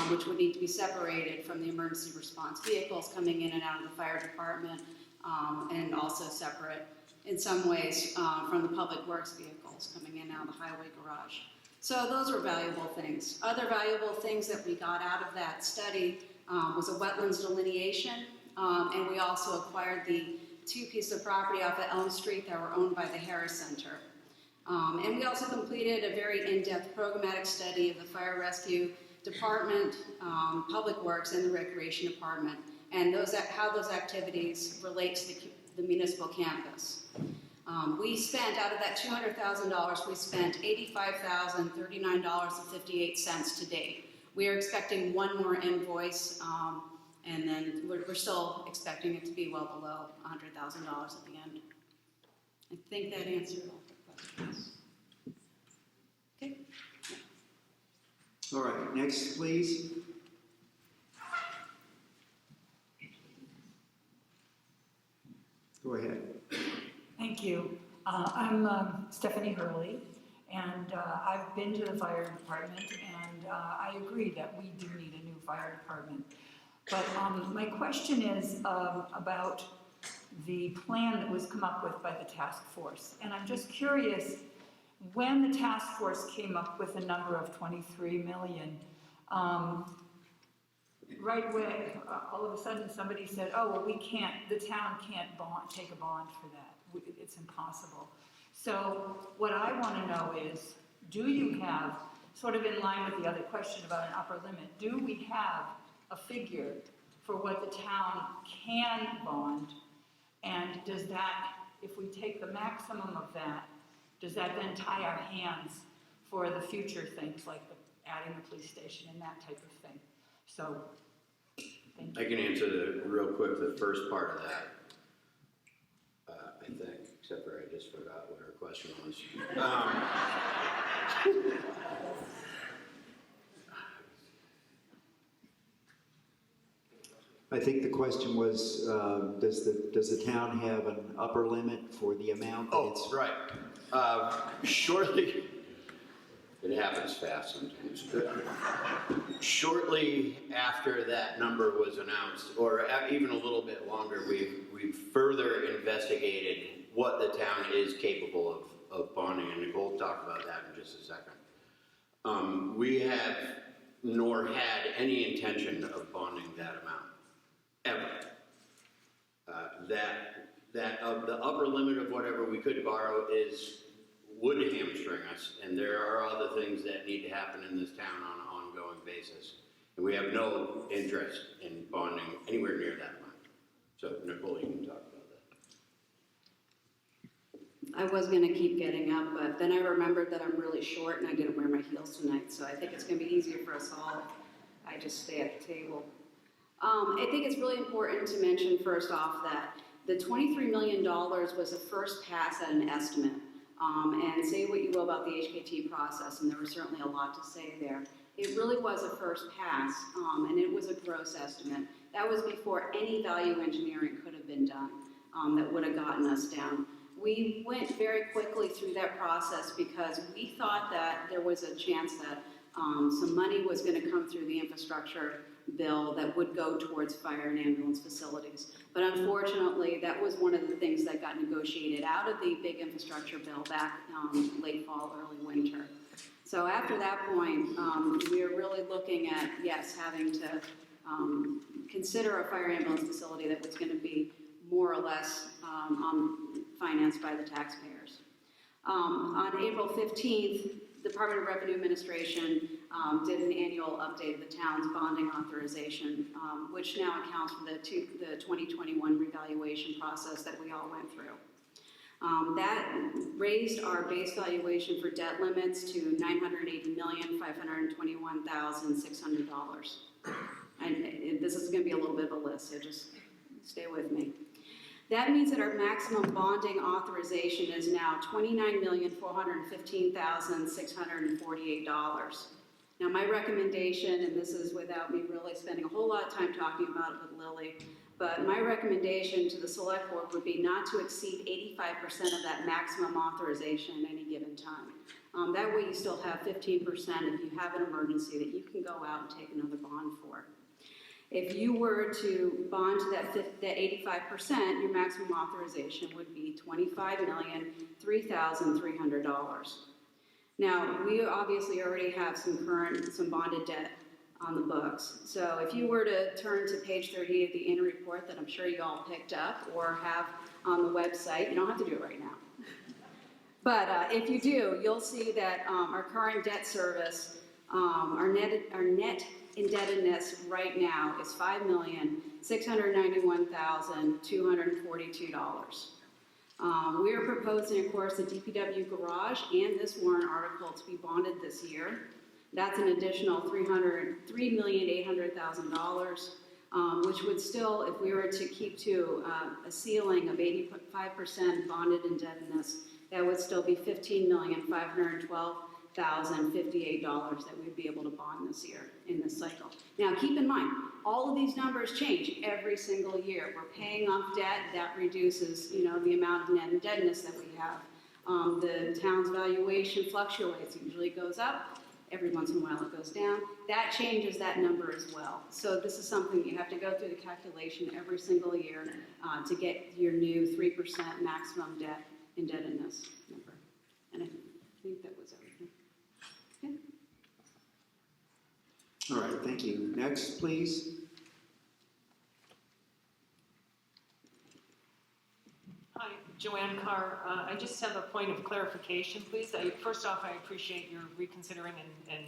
which would need to be separated from the emergency response vehicles coming in and out of the fire department, and also separate in some ways from the public works vehicles coming in and out of the highway garage. So those were valuable things. Other valuable things that we got out of that study was a wetlands delineation And we also acquired the 2 pieces of property off of Elm Street that were owned by the Harris Center. And we also completed a very in-depth programmatic study of the Fire Rescue Department, Public Works, and the Recreation Department, and how those activities relate to the municipal campus. We spent, out of that $200,000, we spent $85,039.58 to date. We are expecting one more invoice, and then we're still expecting it to be well below $100,000 at the end. I think that answered all the questions. Okay. All right, next, please. Go ahead. Thank you. I'm Stephanie Hurley, and I've been to the fire department, and I agree that we do need a new fire department. But my question is about the plan that was come up with by the task force. And I'm just curious, when the task force came up with a number of 23 million, right away, all of a sudden somebody said, oh, well, the town can't take a bond for that. It's impossible. So what I want to know is, do you have, sort of in line with the other question about an upper limit, do we have a figure for what the town can bond? And does that, if we take the maximum of that, does that then tie our hands for the future things like adding the police station and that type of thing? So, thank you. I can answer real quick the first part of that. I think, except for I just forgot what her question was. I think the question was, does the town have an upper limit for the amount that it's... Oh, right. Shortly, it happens fast sometimes. Shortly after that number was announced, or even a little bit longer, we've further investigated what the town is capable of bonding, and Nicole will talk about that in just a second. We have nor had any intention of bonding that amount, ever. The upper limit of whatever we could borrow would hamstring us, and there are other things that need to happen in this town on an ongoing basis. And we have no interest in bonding anywhere near that amount. So, Nicole, you can talk about that. I was going to keep getting up, but then I remembered that I'm really short and I didn't wear my heels tonight, so I think it's going to be easier for us all if I just stay at the table. I think it's really important to mention first off that the $23 million was a first pass at an estimate. And say what you will about the HKT process, and there was certainly a lot to say there. It really was a first pass, and it was a gross estimate. That was before any value engineering could have been done that would have gotten us down. We went very quickly through that process because we thought that there was a chance that some money was going to come through the infrastructure bill that would go towards fire and ambulance facilities. But unfortunately, that was one of the things that got negotiated out of the big infrastructure bill back late fall, early winter. So after that point, we are really looking at, yes, having to consider a fire ambulance facility that was going to be more or less financed by the taxpayers. On April 15th, the Department of Revenue Administration did an annual update of the town's bonding authorization, which now accounts for the 2021 revaluation process that we all went through. That raised our base valuation for debt limits to $980,521,600. And this is going to be a little bit of a list, so just stay with me. That means that our maximum bonding authorization is now $29,415,648. Now my recommendation, and this is without me really spending a whole lot of time talking about it with Lily, but my recommendation to the select board would be not to exceed 85% of that maximum authorization at any given time. That way you still have 15% if you have an emergency that you can go out and take another bond for. If you were to bond to that 85%, your maximum authorization would be $25,003,300. Now, we obviously already have some bonded debt on the books. So if you were to turn to page 38 of the annual report that I'm sure you all picked up or have on the website, you don't have to do it right now. But if you do, you'll see that our current debt service, our net indebtedness right now is $5,691,242. We are proposing, of course, the DPW garage and this warrant article to be bonded this year. That's an additional $3,800,000, which would still, if we were to keep to a ceiling of 85% bonded indebtedness, that would still be $15,512,058 that we'd be able to bond this year in this cycle. Now, keep in mind, all of these numbers change every single year. We're paying off debt, that reduces, the amount of net indebtedness that we have. The town's valuation fluctuates, usually goes up. Every once in a while it goes down. That changes that number as well. So this is something you have to go through the calculation every single year to get your new 3% maximum debt indebtedness number. And I think that was everything. Okay. All right, thank you. Next, please. Hi, Joanne Carr. I just have a point of clarification, please. First off, I appreciate your reconsidering and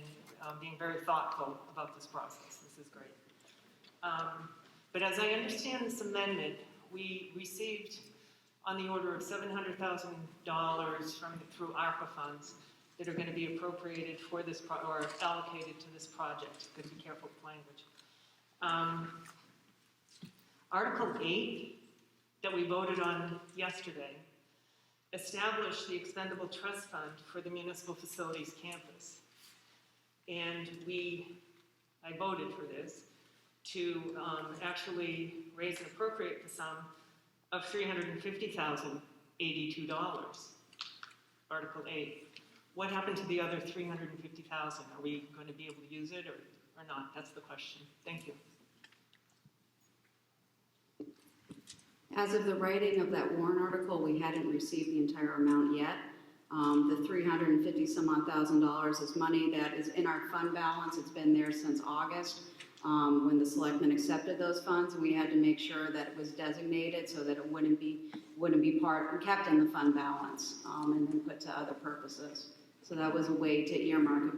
being very thoughtful about this process. This is great. But as I understand this amendment, we received on the order of $700,000 through ARPA funds that are going to be appropriated for this or allocated to this project. Got to be careful with language. Article 8 that we voted on yesterday established the expendable trust fund for the municipal facilities campus. And I voted for this to actually raise and appropriate the sum of $350,082, Article 8. What happened to the other $350,000? Are we going to be able to use it or not? That's the question. Thank you. As of the writing of that warrant article, we hadn't received the entire amount yet. The $350,000 is money that is in our fund balance. It's been there since August when the selectmen accepted those funds. We had to make sure that it was designated so that it wouldn't be kept in the fund balance and then put to other purposes. So that was a way to earmark it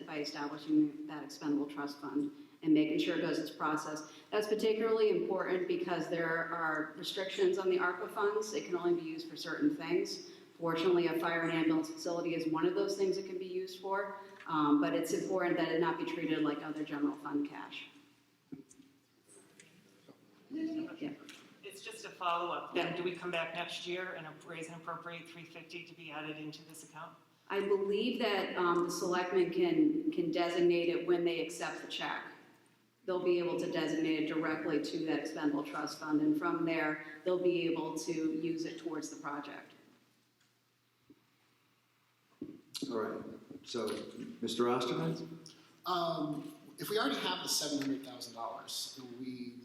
by establishing that expendable trust fund and making sure it goes its process. That's particularly important because there are restrictions on the ARPA funds. It can only be used for certain things. Fortunately, a fire and ambulance facility is one of those things it can be used for, but it's important that it not be treated like other general fund cash. Yeah. It's just a follow-up. Yeah. Do we come back next year and raise and appropriate $350 to be added into this account? I believe that the selectmen can designate it when they accept the check. They'll be able to designate it directly to that expendable trust fund, and from there, they'll be able to use it towards the project. All right, so, Mr. Osterman? If we already have the $700,000,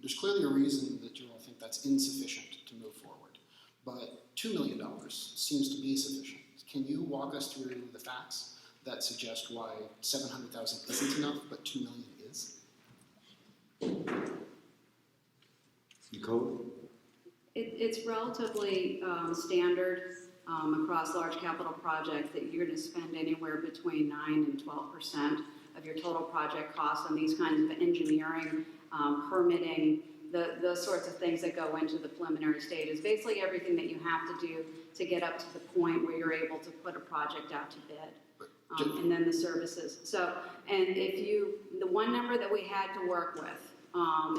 there's clearly a reason that you all think that's insufficient to move forward. But $2 million seems to be sufficient. Can you walk us through the facts that suggest why $700,000 isn't enough, but $2 million is? Nicole? It's relatively standard across large capital projects that you're going to spend anywhere between 9 and 12% of your total project costs on these kinds of engineering, permitting, those sorts of things that go into the preliminary stages. Basically everything that you have to do to get up to the point where you're able to put a project out to bid. And then the services. So, and the one number that we had to work with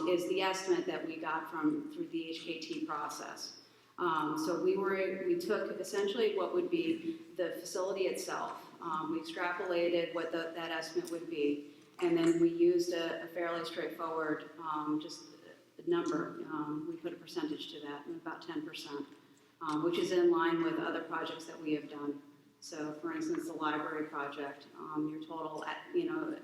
is the estimate that we got through the HKT process. So we took essentially what would be the facility itself. We extrapolated what that estimate would be, and then we used a fairly straightforward just number. We put a percentage to that, about 10%, which is in line with other projects that we have done. So, for instance, the library project, your total,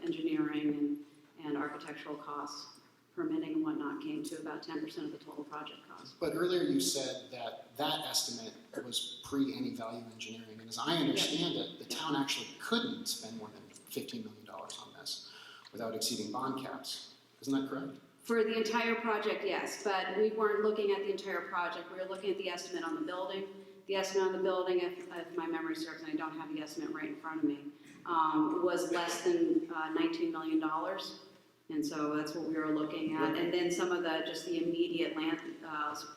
engineering and architectural costs, permitting and whatnot, came to about 10% of the total project cost. But earlier you said that estimate was pre any value engineering, and as I understand it, the town actually couldn't spend more than $15 million on this. without exceeding bond caps. Isn't that correct? For the entire project, yes, but we weren't looking at the entire project. We were looking at the estimate on the building. The estimate on the building, if my memory serves, and I don't have the estimate right in front of me, was less than $19 million. And so that's what we were looking at. And then some of just the immediate land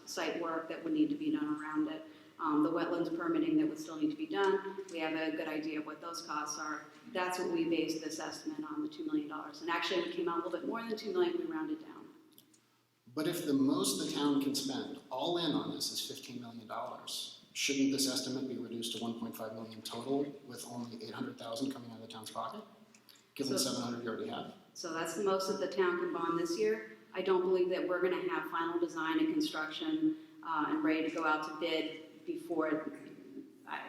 site work that would need to be done around it. The wetlands permitting that would still need to be done. We have a good idea of what those costs are. That's what we based this estimate on, the $2 million. And actually, we came out a little bit more than $2 million, we rounded down. But if the most the town can spend, all in on this, is $15 million, shouldn't this estimate be reduced to $1.5 million total, with only $800,000 coming out of the town's pocket, given the $700,000 you already have? So that's the most that the town can bond this year. I don't believe that we're gonna have final design and construction and ready to go out to bid before,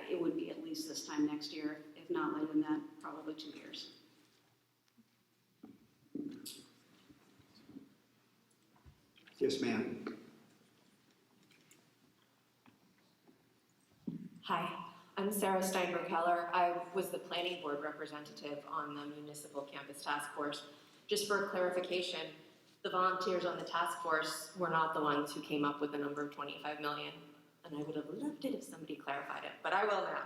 it would be at least this time next year, if not later than that, probably 2 years. Yes, ma'am. Hi, I'm Sarah Steinberg-Heller. I was the planning board representative on the Municipal Campus Task Force. Just for clarification, the volunteers on the task force were not the ones who came up with the number of 25 million. And I would have loved it if somebody clarified it, but I will now.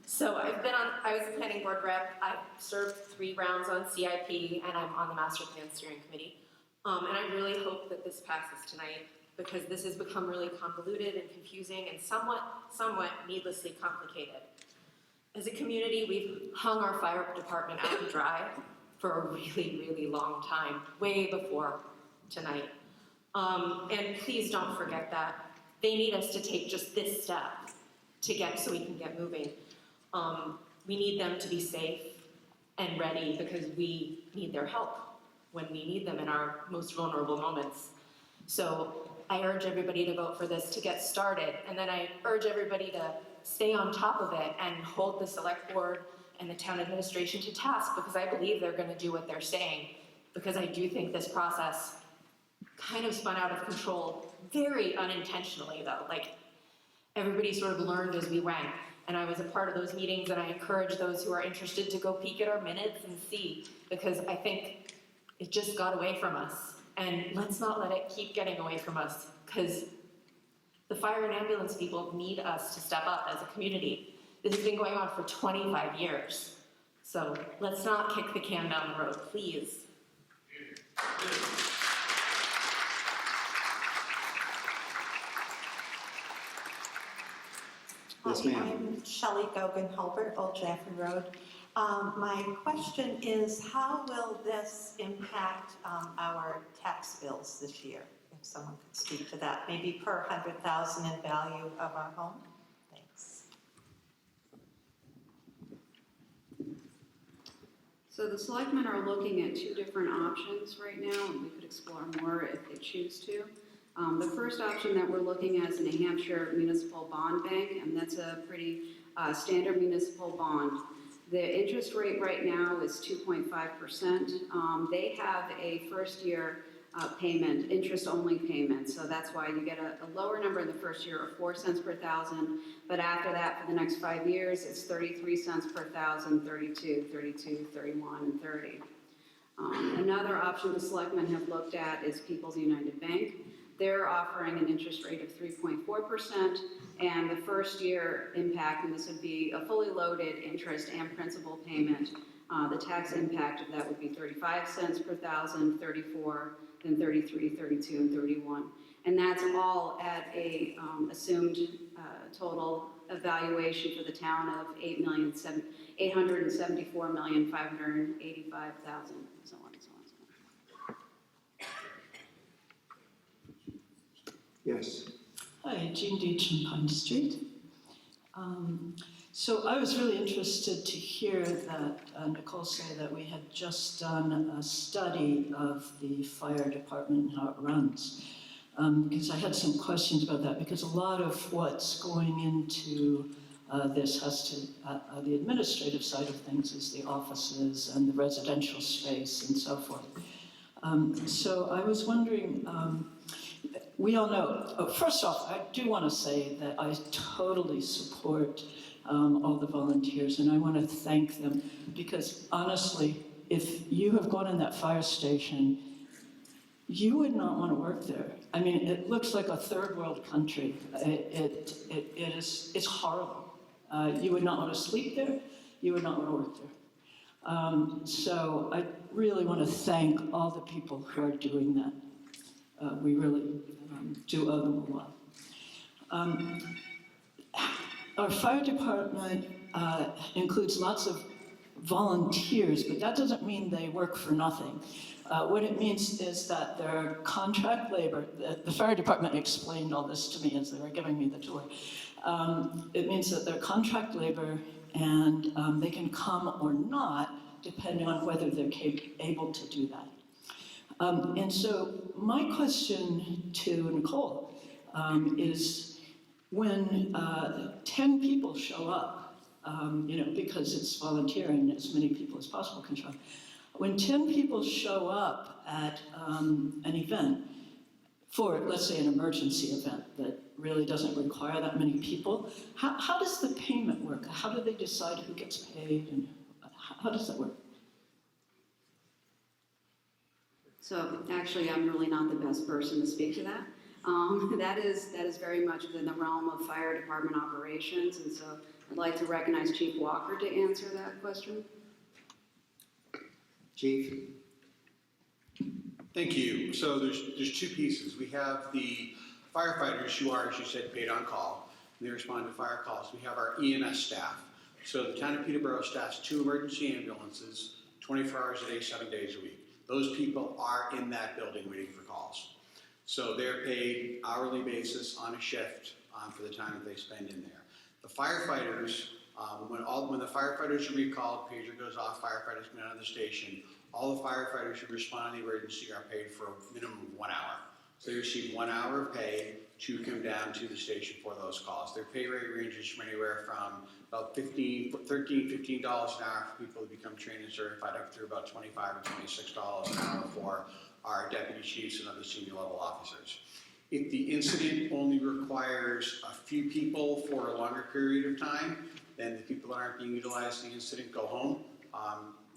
So I was a planning board rep. I've served 3 rounds on CIP, and I'm on the Master Plan Steering Committee. And I really hope that this passes tonight, because this has become really convoluted and confusing and somewhat needlessly complicated. As a community, we've hung our fire department out to dry for a really, really long time, way before tonight. And please don't forget that. They need us to take just this step so we can get moving. We need them to be safe and ready, because we need their help when we need them in our most vulnerable moments. So I urge everybody to vote for this to get started, and then I urge everybody to stay on top of it and hold the select board and the town administration to task, because I believe they're gonna do what they're saying, because I do think this process kind of spun out of control, very unintentionally though. Like, everybody sort of learned as we went, and I was a part of those meetings, and I encourage those who are interested to go peek at our minutes and see, because I think it just got away from us. And let's not let it keep getting away from us, because the fire and ambulance people need us to step up as a community. This has been going on for 25 years. So let's not kick the can down the road, please. Yes, Hi, ma'am. I'm Shelley Gogan-Hulbert, Old Jaffrey Road. My question is, how will this impact our tax bills this year? If someone could speak to that, maybe per 100,000 in value of our home? Thanks. So the selectmen are looking at 2 different options right now, and we could explore more if they choose to. The first option that we're looking at is the New Hampshire Municipal Bond Bank, and that's a pretty standard municipal bond. The interest rate right now is 2.5%. They have a first-year payment, interest-only payment, so that's why you get a lower number in the first year of 4 cents per thousand, but after that, for the next 5 years, it's 33 cents per thousand, 32, 32, 31, and 30. Another option the selectmen have looked at is People's United Bank. They're offering an interest rate of 3.4%, and the first year impact, and this would be a fully loaded interest and principal payment, the tax impact of that would be 35 cents per thousand, 34, then 33, 32, and 31. And that's all at a assumed total evaluation for the town of $874,585,000, so on and so on and so on. Yes. Hi, Jean Deitch on Pine Street. So I was really interested to hear that Nicole say that we had just done a study of the fire department and how it runs. Because I had some questions about that, because a lot of what's going into this has to, the administrative side of things is the offices and the residential space and so forth. So I was wondering, we all know, first off, I do want to say that I totally support all the volunteers, and I want to thank them, because honestly, if you have gone in that fire station, you would not want to work there. I mean, it looks like a third world country. It's horrible. You would not want to sleep there. You would not want to work there. So I really want to thank all the people who are doing that. We really do owe them a lot. Our fire department includes lots of volunteers, but that doesn't mean they work for nothing. What it means is that they're contract labor. The fire department explained all this to me as they were giving me the tour. It means that they're contract labor, and they can come or not, depending on whether they're able to do that. And so my question to Nicole is, when 10 people show up, because it's volunteer and as many people as possible can show up, when 10 people show up at an event, for, let's say, an emergency event that really doesn't require that many people, how does the payment work? How do they decide who gets paid, and how does that work? So actually, I'm really not the best person to speak to that. That is very much within the realm of fire department operations, and so I'd like to recognize Chief Walker to answer that question. Chief? Thank you. So there's two pieces. We have the firefighters who are, as you said, paid on call. They respond to fire calls. We have our EMS staff. So the town of Peterborough staffs 2 emergency ambulances, 24 hours a day, 7 days a week. Those people are in that building waiting for calls. So they're paid hourly basis on a shift for the time that they spend in there. The firefighters, when the firefighters are recalled, pager goes off, firefighters come out of the station, all the firefighters who respond to the emergency are paid for a minimum of 1 hour. So they receive 1 hour of pay to come down to the station for those calls. Their pay rate ranges from anywhere from about $13, $15 an hour for people who become trained and certified, up through about $25 or $26 an hour for our deputy chiefs and other senior level officers. If the incident only requires a few people for a longer period of time, then the people that aren't being utilized in the incident go home,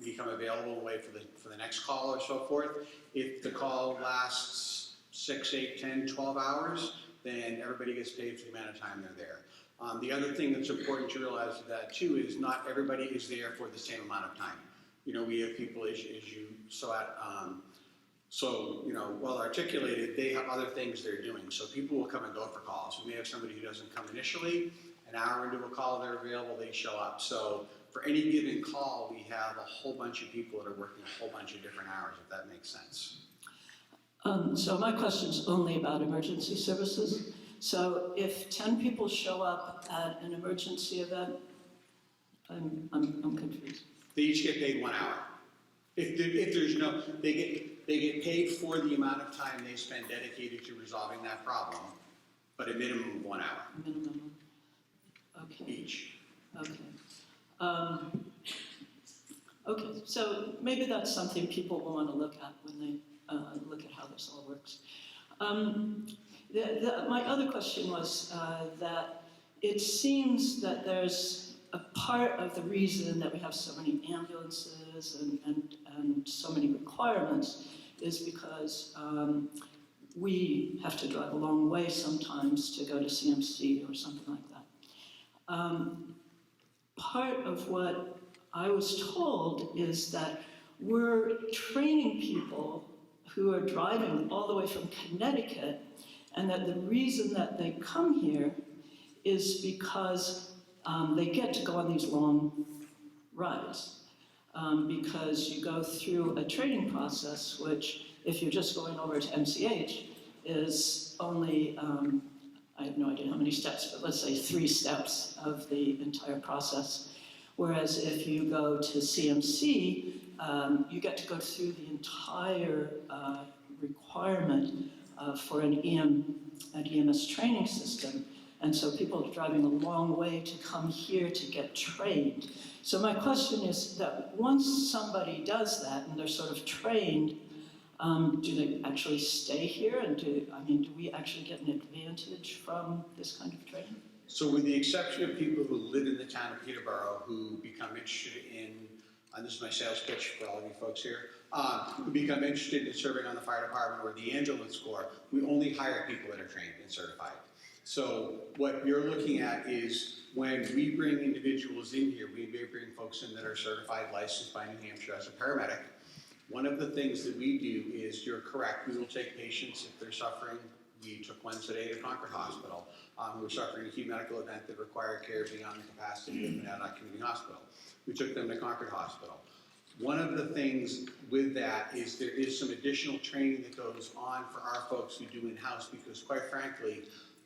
become available and wait for the next call or so forth. If the call lasts 6, 8, 10, 12 hours, then everybody gets paid for the amount of time they're there. The other thing that's important to realize with that too is not everybody is there for the same amount of time. We have people, as you well articulated, they have other things they're doing. So people will come and go for calls. We may have somebody who doesn't come initially, an hour into a call they're available, they show up. So for any given call, we have a whole bunch of people that are working a whole bunch of different hours, if that makes sense. So my question's only about emergency services. So if 10 people show up at an emergency event, I'm confused. They each get paid 1 hour. If there's no, they get paid for the amount of time they spend dedicated to resolving that problem, but a minimum of 1 hour. Minimum. Okay. Each. Okay. Okay, so maybe that's something people will want to look at when they look at how this all works. My other question was that it seems that there's a part of the reason that we have so many ambulances and so many requirements is because we have to drive a long way sometimes to go to CMC or something like that. Part of what I was told is that we're training people who are driving all the way from Connecticut, and that the reason that they come here is because they get to go on these long rides. Because you go through a training process, which, if you're just going over to MCH, is only, I have no idea how many steps, but let's say 3 steps of the entire process. Whereas if you go to CMC, you get to go through the entire requirement for an EMS training system. And so people are driving a long way to come here to get trained. So my question is that once somebody does that and they're sort of trained, do they actually stay here? And do we actually get an advantage from this kind of training? So with the exception of people who live in the town of Peterborough who become interested in this is my sales pitch for all of you folks here, who become interested in serving on the fire department or the ambulance corps, we only hire people that are trained and certified. So what you're looking at is when we bring individuals in here, we may bring folks in that are certified, licensed by New Hampshire as a paramedic. One of the things that we do is, you're correct, we will take patients if they're suffering. We took one today to Concord Hospital, who were suffering a acute medical event that required care beyond the capacity of an adult community hospital. We took them to Concord Hospital. One of the things with that is there is some additional training that goes on for our folks who do in-house, because quite frankly,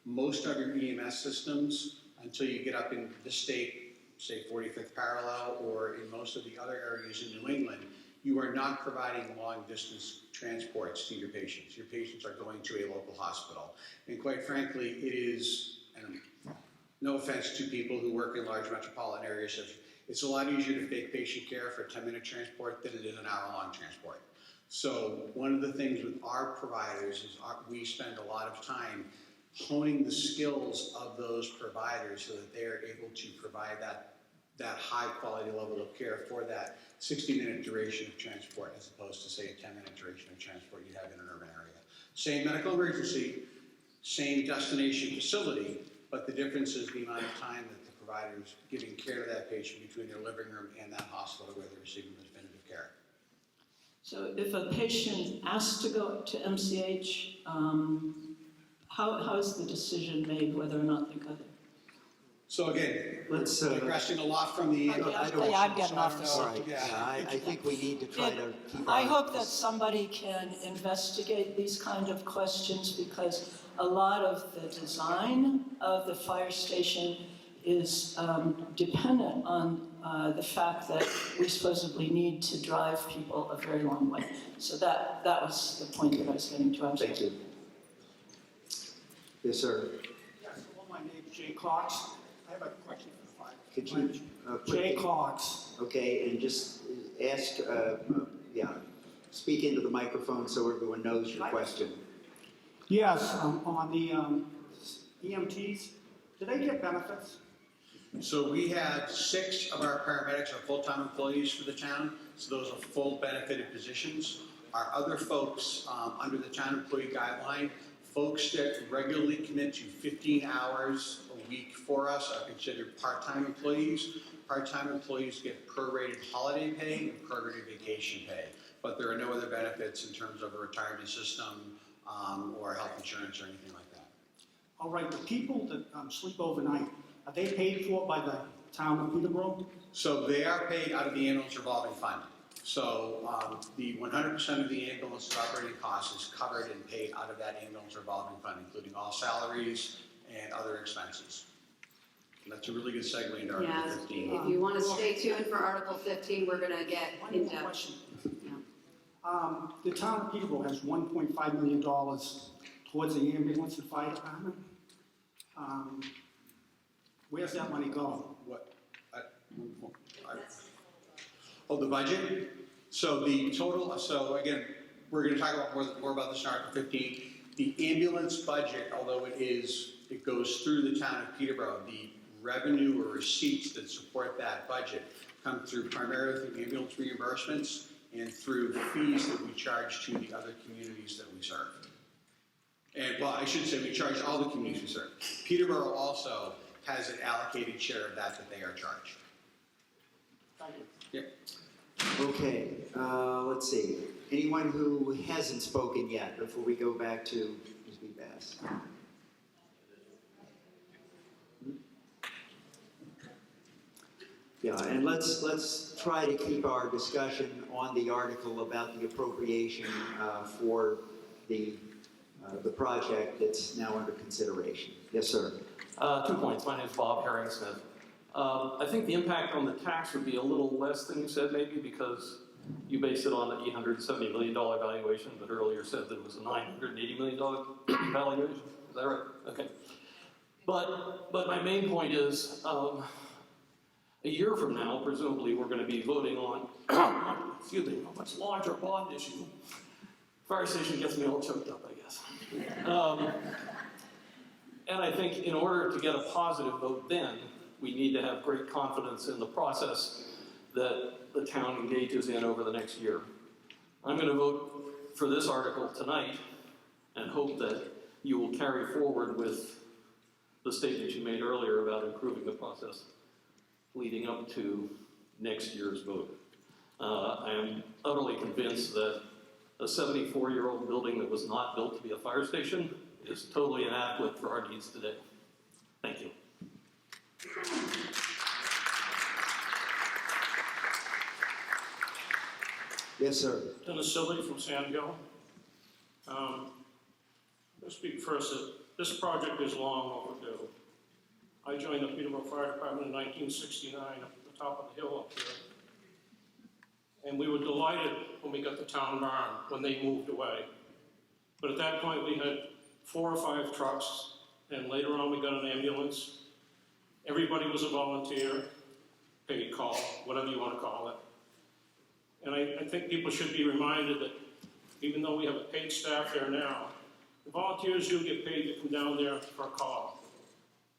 most of your EMS systems, until you get up in the state, say 45th parallel, or in most of the other areas in New England, you are not providing long distance transports to your patients. Your patients are going to a local hospital. And quite frankly, it is, and no offense to people who work in large metropolitan areas, it's a lot easier to take patient care for a 10-minute transport than it is an hour-long transport. So one of the things with our providers is we spend a lot of time honing the skills of those providers so that they are able to provide that high quality level of care for that 60-minute duration of transport, as opposed to, say, a 10-minute duration of transport you have in an urban area. Same medical emergency, same destination facility, but the difference is the amount of time that the provider is giving care to that patient between their living room and that hospital where they're receiving the definitive care. So if a patient asks to go to MCH, how is the decision made whether or not they go there? So again, let's digressing a lot from the. I'm getting off the subject. I think we need to try to keep. I hope that somebody can investigate these kind of questions, because a lot of the design of the fire station is dependent on the fact that we supposedly need to drive people a very long way. So that was the point that I was getting to. Thank you. Yes, sir. Yes, well, my name's Jay Cox. I have a question for the fire. Could you? Jay Cox. Okay, and just ask, speak into the microphone so everyone knows your question. Yes, on the EMTs, do they get benefits? So we have 6 of our paramedics are full-time employees for the town, so those are full benefited positions. Our other folks, under the town employee guideline, folks that regularly commit to 15 hours a week for us are considered part-time employees. Part-time employees get prorated holiday pay and prorated vacation pay, but there are no other benefits in terms of a retirement system or health insurance or anything like that. All right, the people that sleep overnight, are they paid for by the town of Peterborough? So they are paid out of the ambulance revolving fund. So the 100% of the ambulance operating cost is covered and paid out of that ambulance revolving fund, including all salaries and other expenses. And that's a really good segue into Article 15. If you want to stay tuned for Article 15, we're going to get in depth. The town of Peterborough has $1.5 million towards the ambulance and fire department. Where's that money going? The budget? So the total, so again, we're going to talk about more about this in Article 15. The ambulance budget, although it goes through the town of Peterborough, the revenue or receipts that support that budget come through primarily through ambulance reimbursements and through fees that we charge to the other communities that we serve. And well, I should say we charge all the communities we serve. Peterborough also has an allocated share of that they are charged. Thank you. Yep. Okay, let's see. Anyone who hasn't spoken yet before we go back to Ms. Bass? Yeah, and let's try to keep our discussion on the article about the appropriation for the project that's now under consideration. Yes, sir. 2 points. My name is Bob Herring-Smith. I think the impact on the tax would be a little less than you said, maybe, because you base it on the $870 million valuation, but earlier said that it was a $980 million valuation. Is that right? Okay. But my main point is, a year from now, presumably, we're going to be voting on, excuse me, a much larger bond issue. Fire station gets me all choked up, I guess. And I think in order to get a positive vote then, we need to have great confidence in the process that the town engages in over the next year. I'm going to vote for this article tonight and hope that you will carry forward with the statement you made earlier about improving the process leading up to next year's vote. I am utterly convinced that a 74-year-old building that was not built to be a fire station is totally inadequate for our needs today. Thank you. Yes, sir. Dennis Silly from Sand Hill. I'll speak first that this project is long overdue. I joined the Peterborough Fire Department in 1969 up at the top of the hill up here. And we were delighted when we got the town barn when they moved away. But at that point we had 4 or 5 trucks, and later on we got an ambulance. Everybody was a volunteer, paid call, whatever you want to call it. And I think people should be reminded that even though we have a paid staff there now, the volunteers do get paid to come down there for a call.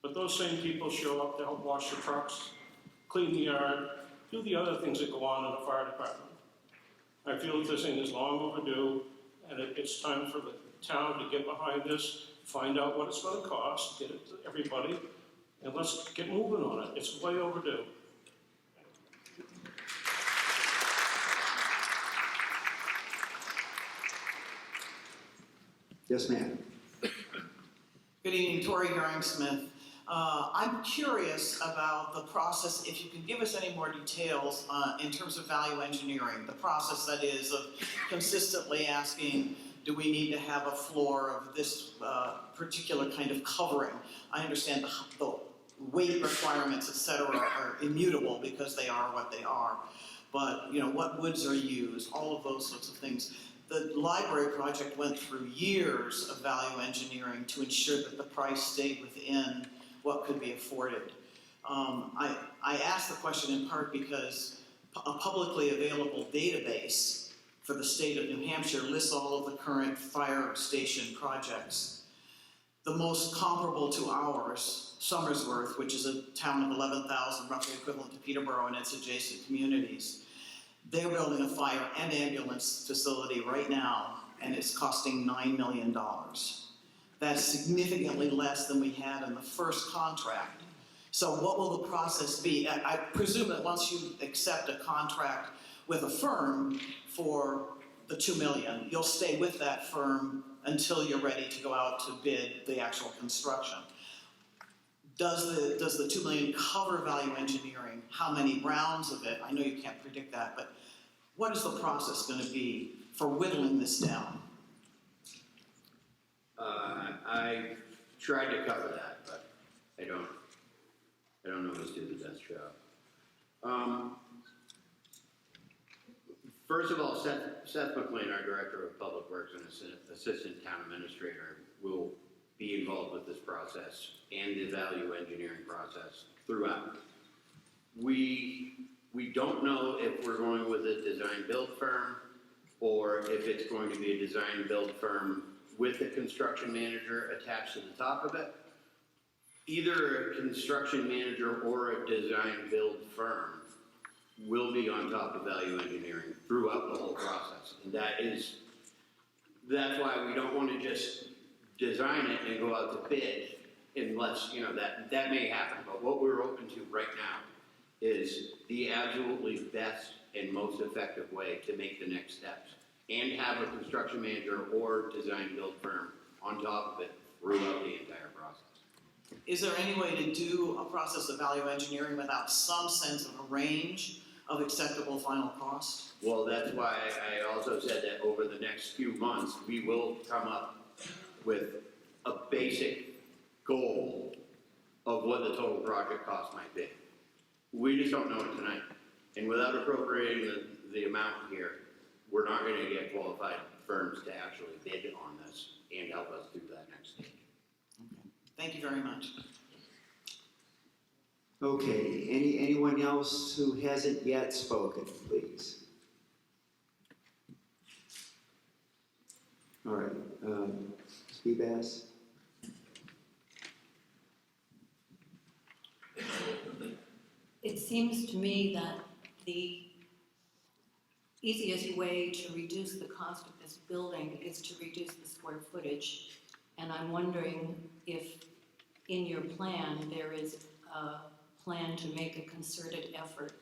But those same people show up to help wash the trucks, clean the yard, do the other things that go on in the fire department. I feel that this thing is long overdue, and it's time for the town to get behind this, find out what it's going to cost, get it to everybody, and let's get moving on it. It's way overdue. Yes, ma'am. Good evening, Tori Herring-Smith. I'm curious about the process, if you can give us any more details in terms of value engineering, the process that is of consistently asking, do we need to have a floor of this particular kind of covering? I understand the weight requirements, et cetera, are immutable because they are what they are. But, you know, what woods are used, all of those sorts of things. The library project went through years of value engineering to ensure that the price stayed within what could be afforded. I asked the question in part because a publicly available database for the state of New Hampshire lists all of the current fire station projects. The most comparable to ours, Somersworth, which is a town of 11,000, roughly equivalent to Peterborough and its adjacent communities. They're building a fire and ambulance facility right now, and it's costing $9 million. That's significantly less than we had in the first contract. So what will the process be? I presume that once you accept a contract with a firm for the $2 million, you'll stay with that firm until you're ready to go out to bid the actual construction. Does the $2 million cover value engineering? How many rounds of it? I know you can't predict that, but what is the process going to be for whittling this down? I tried to cover that, but I don't always do the best job. First of all, Seth McLean, our Director of Public Works and Assistant Town Administrator, will be involved with this process and the value engineering process throughout. We don't know if we're going with a design-build firm or if it's going to be a design-build firm with a construction manager attached to the top of it. Either a construction manager or a design-build firm will be on top of value engineering throughout the whole process. And that's why we don't want to just design it and go out to bid unless, you know, that may happen. But what we're open to right now is the absolutely best and most effective way to make the next steps and have a construction manager or design-build firm on top of it throughout the entire process. Is there any way to do a process of value engineering without some sense of a range of acceptable final cost? Well, that's why I also said that over the next few months, we will come up with a basic goal of what the total project cost might be. We just don't know it tonight. And without appropriating the amount here, we're not going to get qualified firms to actually bid on this and help us through that next stage. Okay. Thank you very much. Okay, anyone else who hasn't yet spoken, please? All right, Steve Bass. It seems to me that the easiest way to reduce the cost of this building is to reduce the square footage. And I'm wondering if in your plan there is a plan to make a concerted effort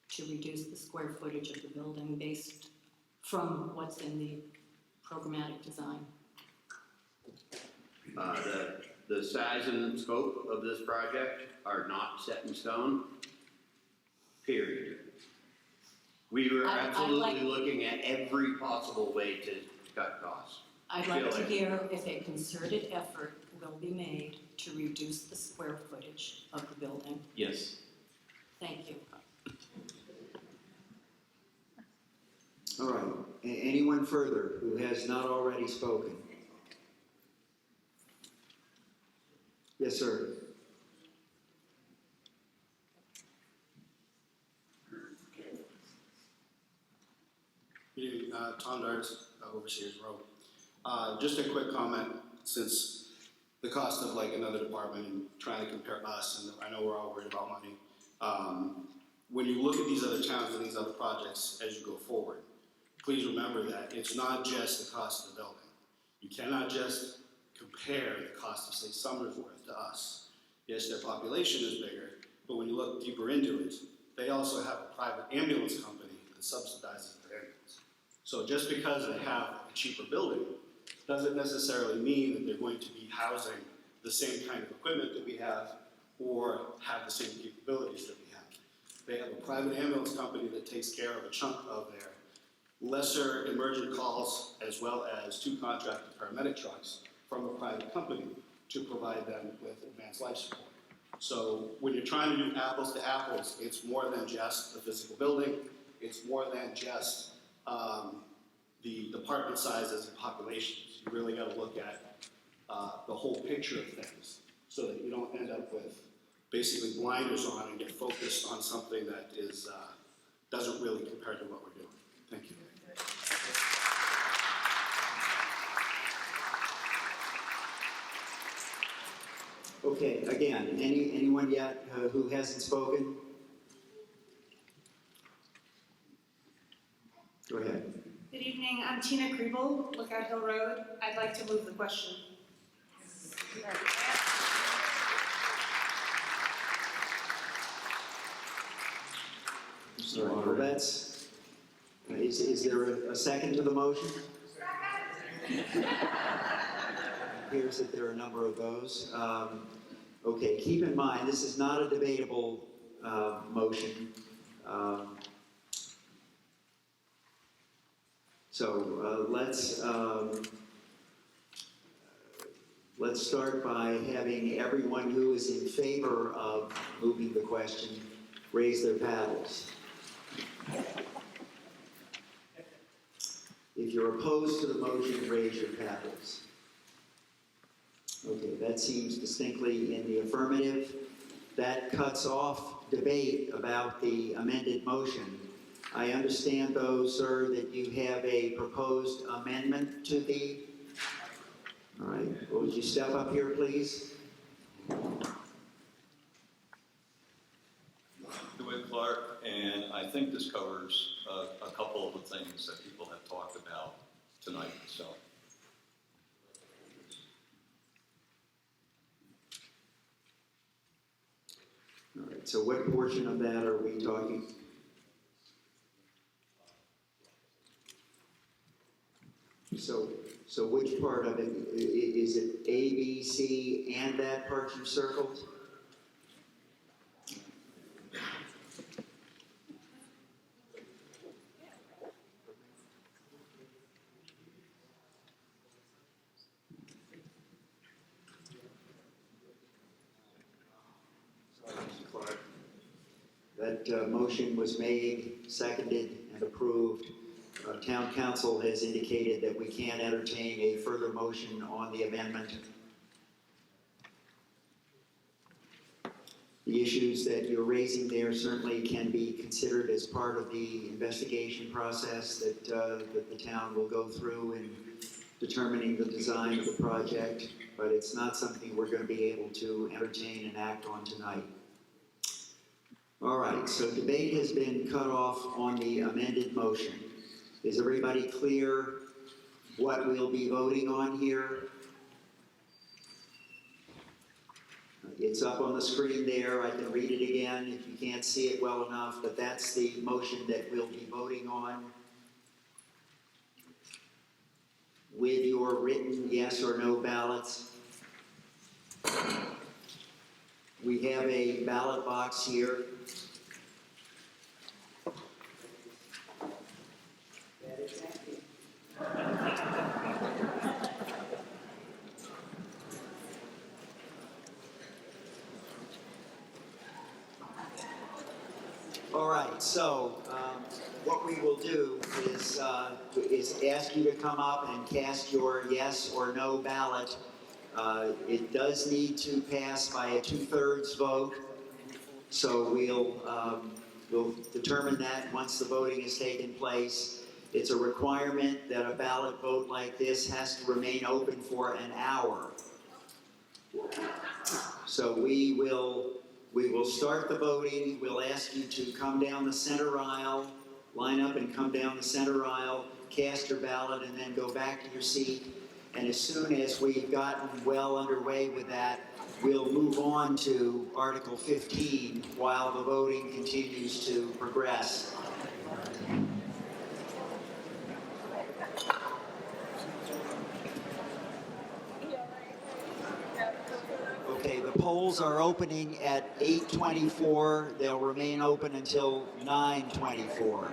to reduce the square footage of the building based from what's in the programmatic design. The size and scope of this project are not set in stone, period. We were absolutely looking at every possible way to cut costs. I'd like to hear if a concerted effort will be made to reduce the square footage of the building. Yes. Thank you. All right, anyone further who has not already spoken? Yes, sir. Tom Darts, Overseers Road. Just a quick comment, since the cost of like another department and trying to compare us, and I know we're all worried about money. When you look at these other towns and these other projects as you go forward, please remember that it's not just the cost of the building. You cannot just compare the cost of, say, Somersworth to us. Yes, their population is bigger, but when you look deeper into it, they also have a private ambulance company that subsidizes their ambulance. So just because they have a cheaper building doesn't necessarily mean that they're going to be housing the same kind of equipment that we have or have the same capabilities that we have. They have a private ambulance company that takes care of a chunk of their lesser emergent calls, as well as 2 contracted paramedic trucks from a private company to provide them with advanced life support. So when you're trying to do apples to apples, it's more than just the physical building, it's more than just the department sizes and populations. You really got to look at the whole picture of things so that you don't end up with basically blinders on and get focused on something that is doesn't really compare to what we're doing. Thank you. Okay, again, anyone yet who hasn't spoken? Go ahead. Good evening, I'm Tina Kriebel, Lookout Hill Road. I'd like to move the question. Sorry, well, that's, is there a second to the motion? Appears that there are a number of those. Okay, keep in mind, this is not a debatable motion. So let's start by having everyone who is in favor of moving the question raise their paddles. If you're opposed to the motion, raise your paddles. Okay, that seems distinctly in the affirmative. That cuts off debate about the amended motion. I understand, though, sir, that you have a proposed amendment to the... All right, well, would you step up here, please? DeWitt Clark, and I think this covers a couple of the things that people have talked about tonight, so. All right, so what portion of that are we talking? So which part of it, is it A, B, C, and that part you circled? That motion was made, seconded, and approved. Town council has indicated that we can entertain a further motion on the amendment. The issues that you're raising there certainly can be considered as part of the investigation process that the town will go through in determining the design of the project, but it's not something we're going to be able to entertain and act on tonight. All right, so debate has been cut off on the amended motion. Is everybody clear what we'll be voting on here? It's up on the screen there. I can read it again if you can't see it well enough, but that's the motion that we'll be voting on with your written yes or no ballots. We have a ballot box here. All right, so what we will do is ask you to come up and cast your yes or no ballot. It does need to pass by a 2/3 vote, so we'll determine that once the voting has taken place. It's a requirement that a ballot vote like this has to remain open for an hour. So we will start the voting. We'll ask you to come down the center aisle, line up and come down the center aisle, cast your ballot, and then go back to your seat. And as soon as we've gotten well underway with that, we'll move on to Article 15 while the voting continues to progress. Okay, the polls are opening at 8:24. They'll remain open until 9:24.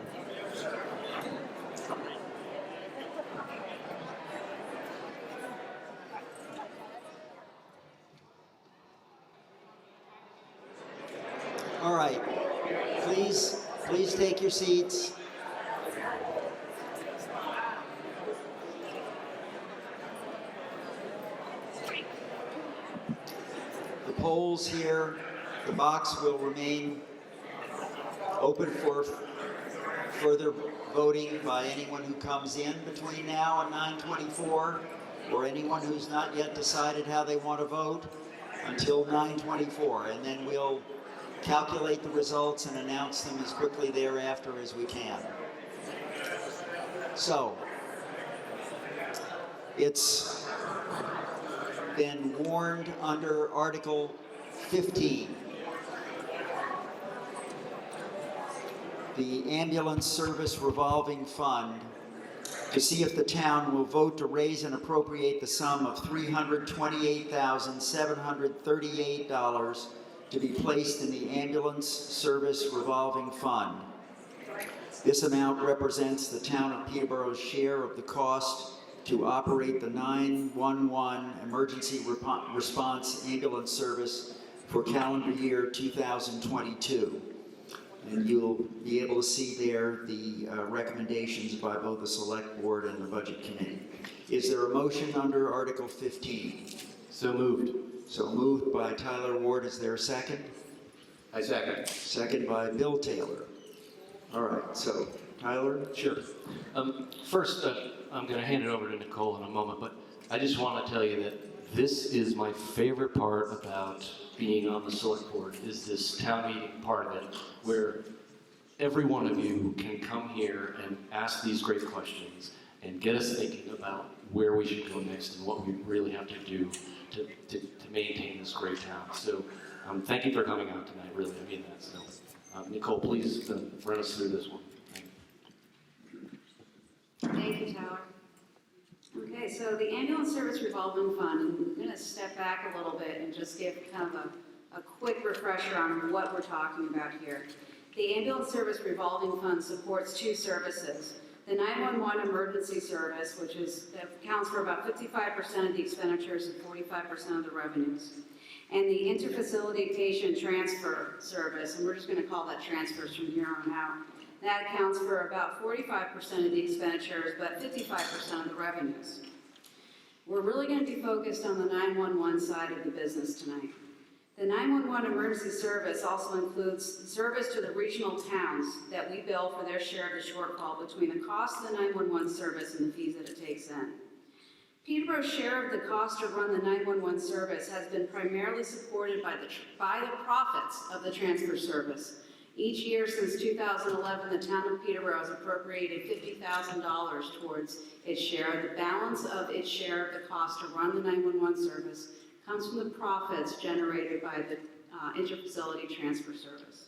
All right, please take your seats. The polls here, the box will remain open for further voting by anyone who comes in between now and 9:24, or anyone who's not yet decided how they want to vote until 9:24, and then we'll calculate the results and announce them as quickly thereafter as we can. So, it's been warned under Article 15. The Ambulance Service Revolving Fund, to see if the town will vote to raise and appropriate the sum of $328,738 to be placed in the Ambulance Service Revolving Fund. This amount represents the town of Peterborough's share of the cost to operate the 911 emergency response ambulance service for calendar year 2022. And you'll be able to see there the recommendations by both the Select Board and the Budget Committee. Is there a motion under Article 15? So moved. So moved by Tyler Ward. Is there a second? I second. Second by Bill Taylor. All right, so Tyler? Sure. First, I'm going to hand it over to Nicole in a moment, but I just want to tell you that this is my favorite part about being on the Select Board, is this town meeting part of it, where every one of you can come here and ask these great questions and get us thinking about where we should go next and what we really have to do to maintain this great town. So thank you for coming out tonight, really, I mean that. So Nicole, please run us through this one. Thank you, Tyler. Okay, so the Ambulance Service Revolving Fund, and I'm going to step back a little bit and just give kind of a quick refresher on what we're talking about here. The Ambulance Service Revolving Fund supports two services. The 911 emergency service, which accounts for about 55% of the expenditures and 45% of the revenues. And the interfacility patient transfer service, and we're just going to call that transfers from here on out. That accounts for about 45% of the expenditures, but 55% of the revenues. We're really going to be focused on the 911 side of the business tonight. The 911 emergency service also includes service to the regional towns that we bill for their share of the shortfall between the cost of the 911 service and the fees that it takes in. Peterborough's share of the cost to run the 911 service has been primarily supported by the profits of the transfer service, Each year since 2011, the town of Peterborough has appropriated $50,000 towards its share. The balance of its share of the cost to run the 911 service comes from the profits generated by the interfacility transfer service.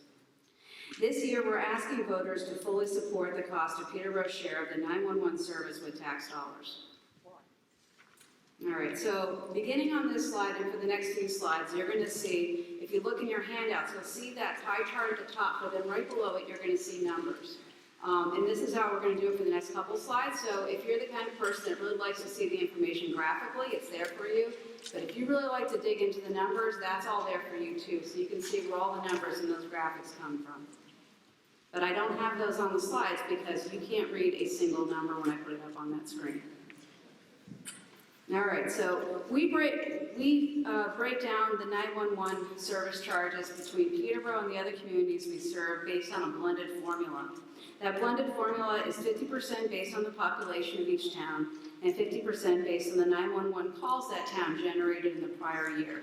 This year, we're asking voters to fully support the cost of Peterborough's share of the 911 service with tax dollars. All right, so beginning on this slide and for the next few slides, you're going to see, if you look in your handouts, you'll see that pie chart at the top, but then right below it, you're going to see numbers. And this is how we're going to do it for the next couple slides. So if you're the kind of person that really likes to see the information graphically, it's there for you. But if you really like to dig into the numbers, that's all there for you too. So you can see where all the numbers in those graphics come from. But I don't have those on the slides because you can't read a single number when I put it up on that screen. All right, so we break down the 911 service charges between Peterborough and the other communities we serve based on a blended formula. That blended formula is 50% based on the population of each town and 50% based on the 911 calls that town generated in the prior year.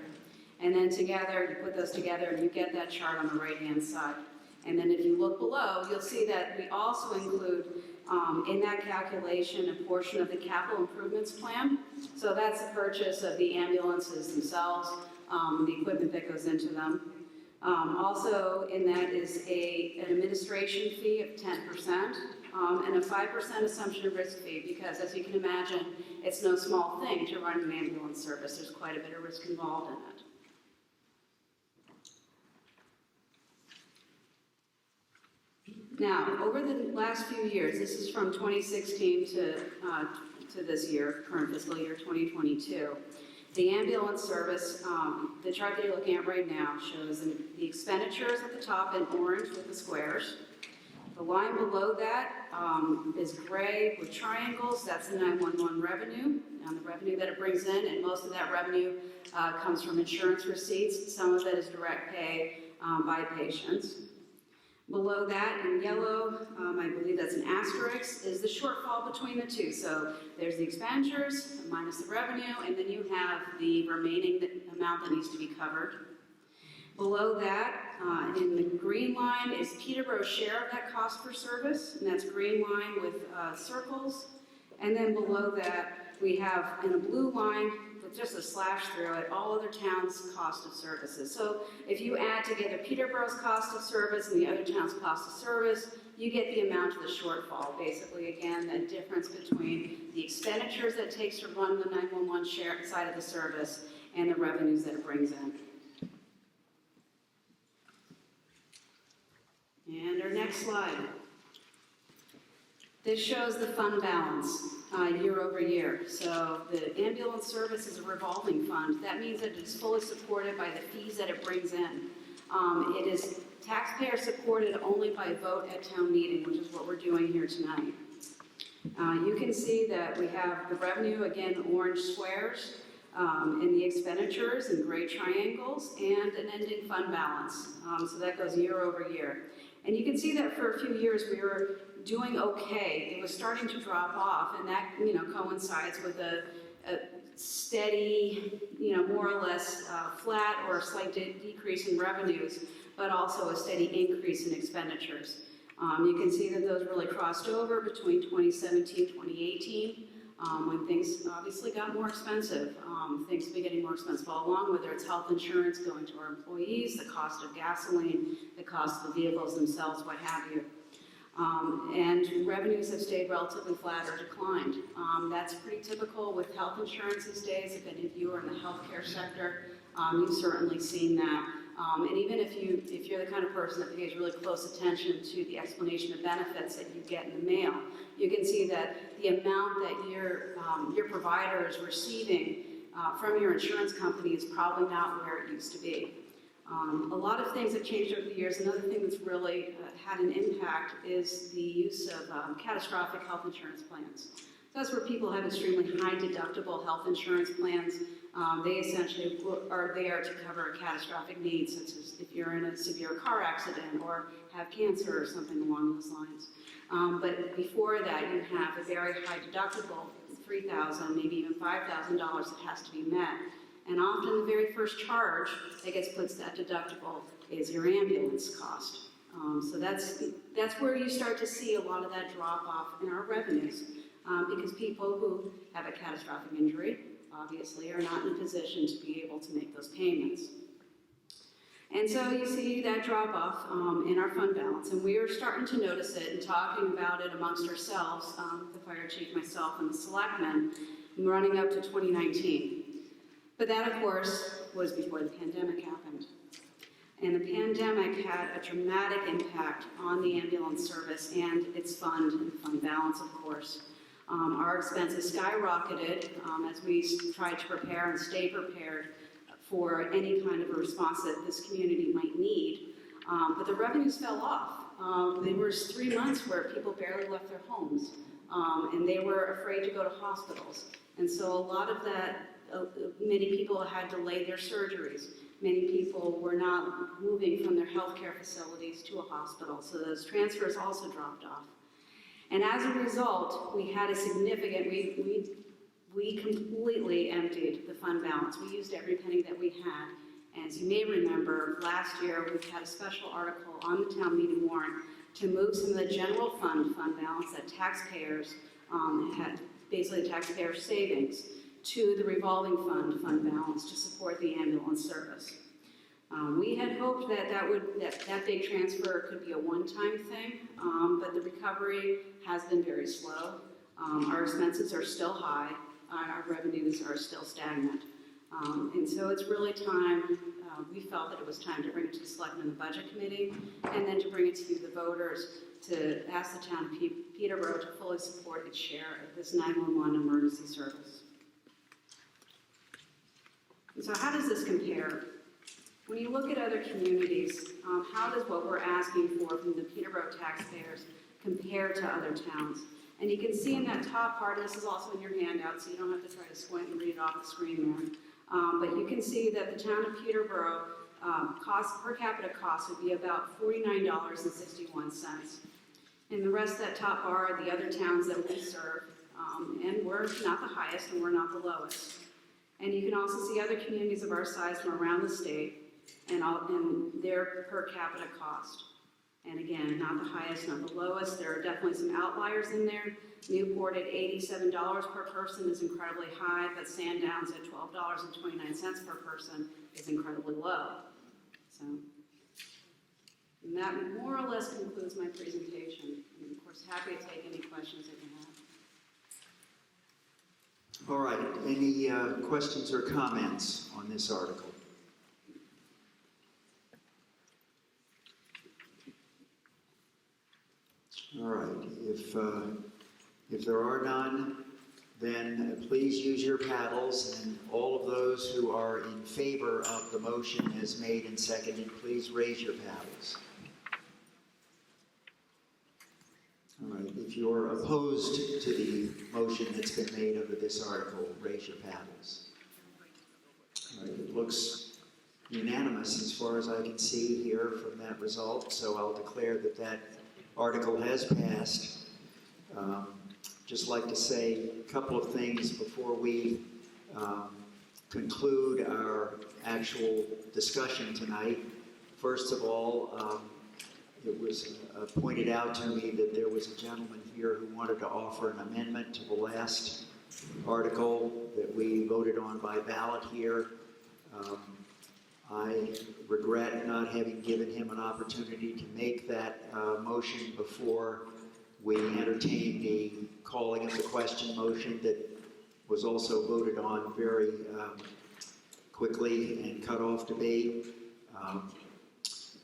And then together, you put those together and you get that chart on the right-hand side. And then if you look below, you'll see that we also include in that calculation a portion of the capital improvements plan. So that's the purchase of the ambulances themselves, the equipment that goes into them. Also in that is an administration fee of 10% and a 5% assumption of risk fee because as you can imagine, it's no small thing to run an ambulance service. There's quite a bit of risk involved in it. Now, over the last few years, this is from 2016 to this year, current fiscal year 2022, the ambulance service, the chart that you're looking at right now shows the expenditures at the top in orange with the squares. The line below that is gray with triangles. That's the 911 revenue, and the revenue that it brings in, and most of that revenue comes from insurance receipts. Some of it is direct pay by patients. Below that, in yellow, I believe that's an asterisk, is the shortfall between the two. So there's the expenditures minus the revenue, and then you have the remaining amount that needs to be covered. Below that, in the green line, is Peterborough's share of that cost per service, and that's green line with circles. And then below that, we have in a blue line, with just a slash through it, all other towns' cost of services. So if you add together Peterborough's cost of service and the other towns' cost of service, you get the amount of the shortfall. Basically, again, that difference between the expenditures that it takes to run the 911 share side of the service and the revenues that it brings in. And our next slide. This shows the fund balance year over year. So the ambulance service is a revolving fund. That means that it's fully supported by the fees that it brings in. It is taxpayer supported only by vote at town meeting, which is what we're doing here tonight. You can see that we have the revenue, again, orange squares, and the expenditures in gray triangles, and an ending fund balance. So that goes year over year. And you can see that for a few years we were doing okay. It was starting to drop off, and that coincides with a steady, more or less flat or a slight decrease in revenues, but also a steady increase in expenditures. You can see that those really crossed over between 2017 and 2018 when things obviously got more expensive. Things have been getting more expensive all along, whether it's health insurance going to our employees, the cost of gasoline, the cost of the vehicles themselves, what have you. And revenues have stayed relatively flat or declined. That's pretty typical with health insurance these days. If any of you are in the healthcare sector, you've certainly seen that. And even if you're the kind of person that pays really close attention to the explanation of benefits that you get in the mail, you can see that the amount that your provider is receiving from your insurance company is probably not where it used to be. A lot of things have changed over the years. Another thing that's really had an impact is the use of catastrophic health insurance plans. So that's where people have extremely high deductible health insurance plans. They essentially are there to cover a catastrophic need, such as if you're in a severe car accident or have cancer or something along those lines. But before that, you have a very high deductible, $3,000, maybe even $5,000 that has to be met. And often the very first charge that gets put to that deductible is your ambulance cost. So that's where you start to see a lot of that drop off in our revenues, because people who have a catastrophic injury obviously are not in a position to be able to make those payments. And so you see that drop off in our fund balance, and we are starting to notice it and talking about it amongst ourselves, the fire chief, myself, and the selectmen, running up to 2019. But that, of course, was before the pandemic happened. And the pandemic had a dramatic impact on the ambulance service and its fund balance, of course. Our expenses skyrocketed as we tried to prepare and stay prepared for any kind of a response that this community might need. But the revenues fell off. There was 3 months where people barely left their homes, and they were afraid to go to hospitals. And so a lot of that, many people had delayed their surgeries. Many people were not moving from their healthcare facilities to a hospital, so those transfers also dropped off. And as a result, we had a significant, we completely emptied the fund balance. We used every penny that we had. And as you may remember, last year we had a special article on the town meeting warrant to move some of the general fund balance that taxpayers had, basically taxpayer savings, to the revolving fund balance to support the ambulance service. We had hoped that that big transfer could be a one-time thing, but the recovery has been very slow. Our expenses are still high. Our revenues are still stagnant. And so it's really time, we felt that it was time to bring it to the Selectmen and the Budget Committee, and then to bring it to you, the voters, to ask the town of Peterborough to fully support its share of this 911 emergency service. And so how does this compare? When you look at other communities, how does what we're asking for from the Peterborough taxpayers compare to other towns? And you can see in that top part, and this is also in your handout, so you don't have to try to squint and read it off the screen there. But you can see that the town of Peterborough per capita cost would be about $49.61. And the rest of that top bar are the other towns that we serve, and we're not the highest and we're not the lowest. And you can also see other communities of our size from around the state and their per capita cost. And again, not the highest, not the lowest. There are definitely some outliers in there. Newport at $87 per person is incredibly high, but Sandowns at $12.29 per person is incredibly low. So, and that more or less concludes my presentation. And of course, happy to take any questions that you have. All right, any questions or comments on this article? All right, if there are none, then please use your paddles, and all of those who are in favor of the motion as made and seconded, please raise your paddles. All right, if you're opposed to the motion that's been made under this article, raise your paddles. All right, it looks unanimous as far as I can see here from that result, so I'll declare that that article has passed. Just like to say a couple of things before we conclude our actual discussion tonight. First of all, it was pointed out to me that there was a gentleman here who wanted to offer an amendment to the last article that we voted on by ballot here. I regret not having given him an opportunity to make that motion before we entertained the calling of the question motion that was also voted on very quickly and cut off debate.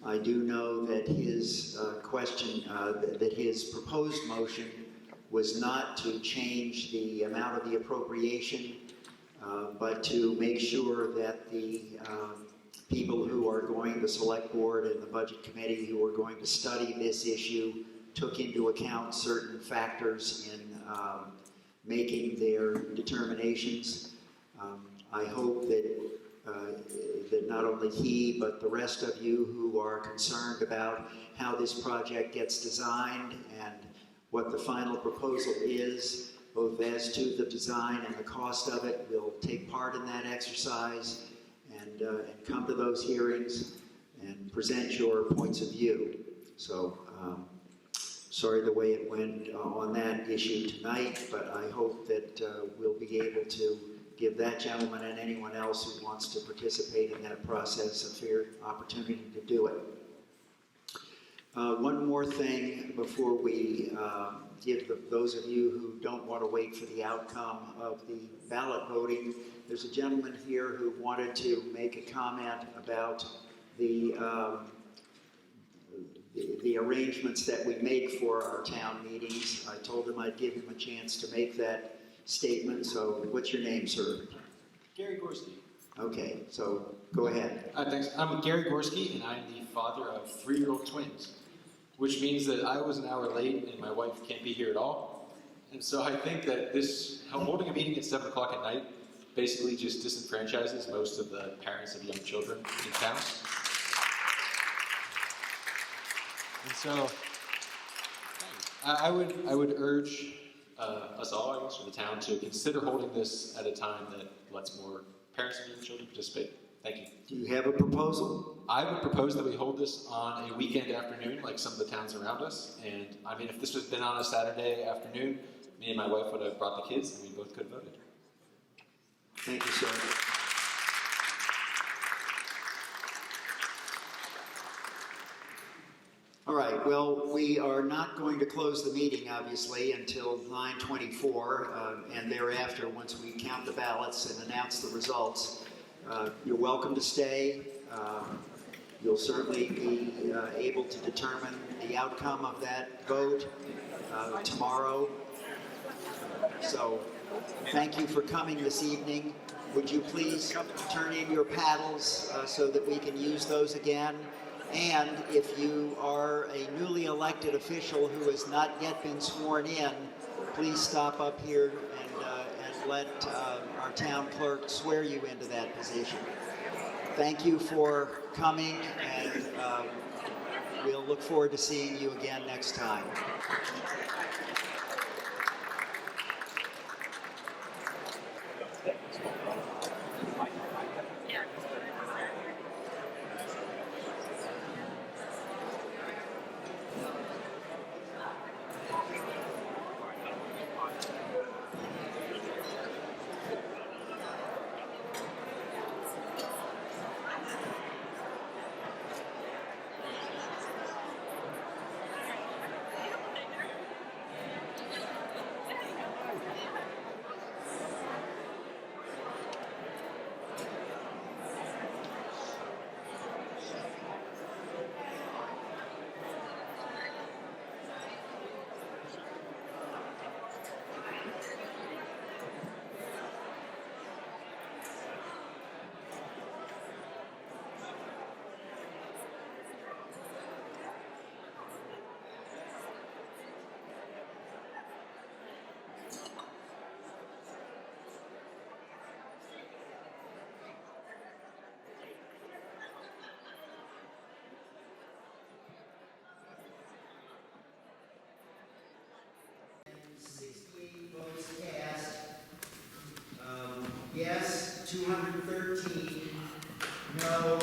I do know that his that his proposed motion was not to change the amount of the appropriation, but to make sure that the people who are going, the select board and the budget committee who are going to study this issue, took into account certain factors in making their determinations. I hope that not only he, but the rest of you who are concerned about how this project gets designed and what the final proposal is, both as to the design and the cost of it, will take part in that exercise and come to those hearings and present your points of view. So, sorry the way it went on that issue tonight, but I hope that we'll be able to give that gentleman and anyone else who wants to participate in that process a fair opportunity to do it. One more thing before we give those of you who don't want to wait for the outcome of the ballot voting. There's a gentleman here who wanted to make a comment about the arrangements that we make for our town meetings. I told him I'd give him a chance to make that statement. So what's your name, sir? Gary Gorski. Okay, so go ahead. Thanks. I'm Gary Gorski, and I'm the father of 3-year-old twins, which means that I was an hour late and my wife can't be here at all. And so I think that holding a meeting at 7 o'clock at night basically just disenfranchises most of the parents of young children in town. And so I would urge us all, I guess, or the town, to consider holding this at a time that lets more parents and young children participate. Thank you. Do you have a proposal? I would propose that we hold this on a weekend afternoon, like some of the towns around us. And I mean, if this had been on a Saturday afternoon, me and my wife would have brought the kids, and we both could have voted. Thank you, sir. All right, well, we are not going to close the meeting, obviously, until 9:24, and thereafter, once we count the ballots and announce the results. You're welcome to stay. You'll certainly be able to determine the outcome of that vote tomorrow. So, thank you for coming this evening. Would you please turn in your paddles so that we can use those again? And if you are a newly elected official who has not yet been sworn in, please stop up here and let our town clerk swear you into that position. Thank you for coming, and we'll look forward to seeing you again next time. Yes, 213. No,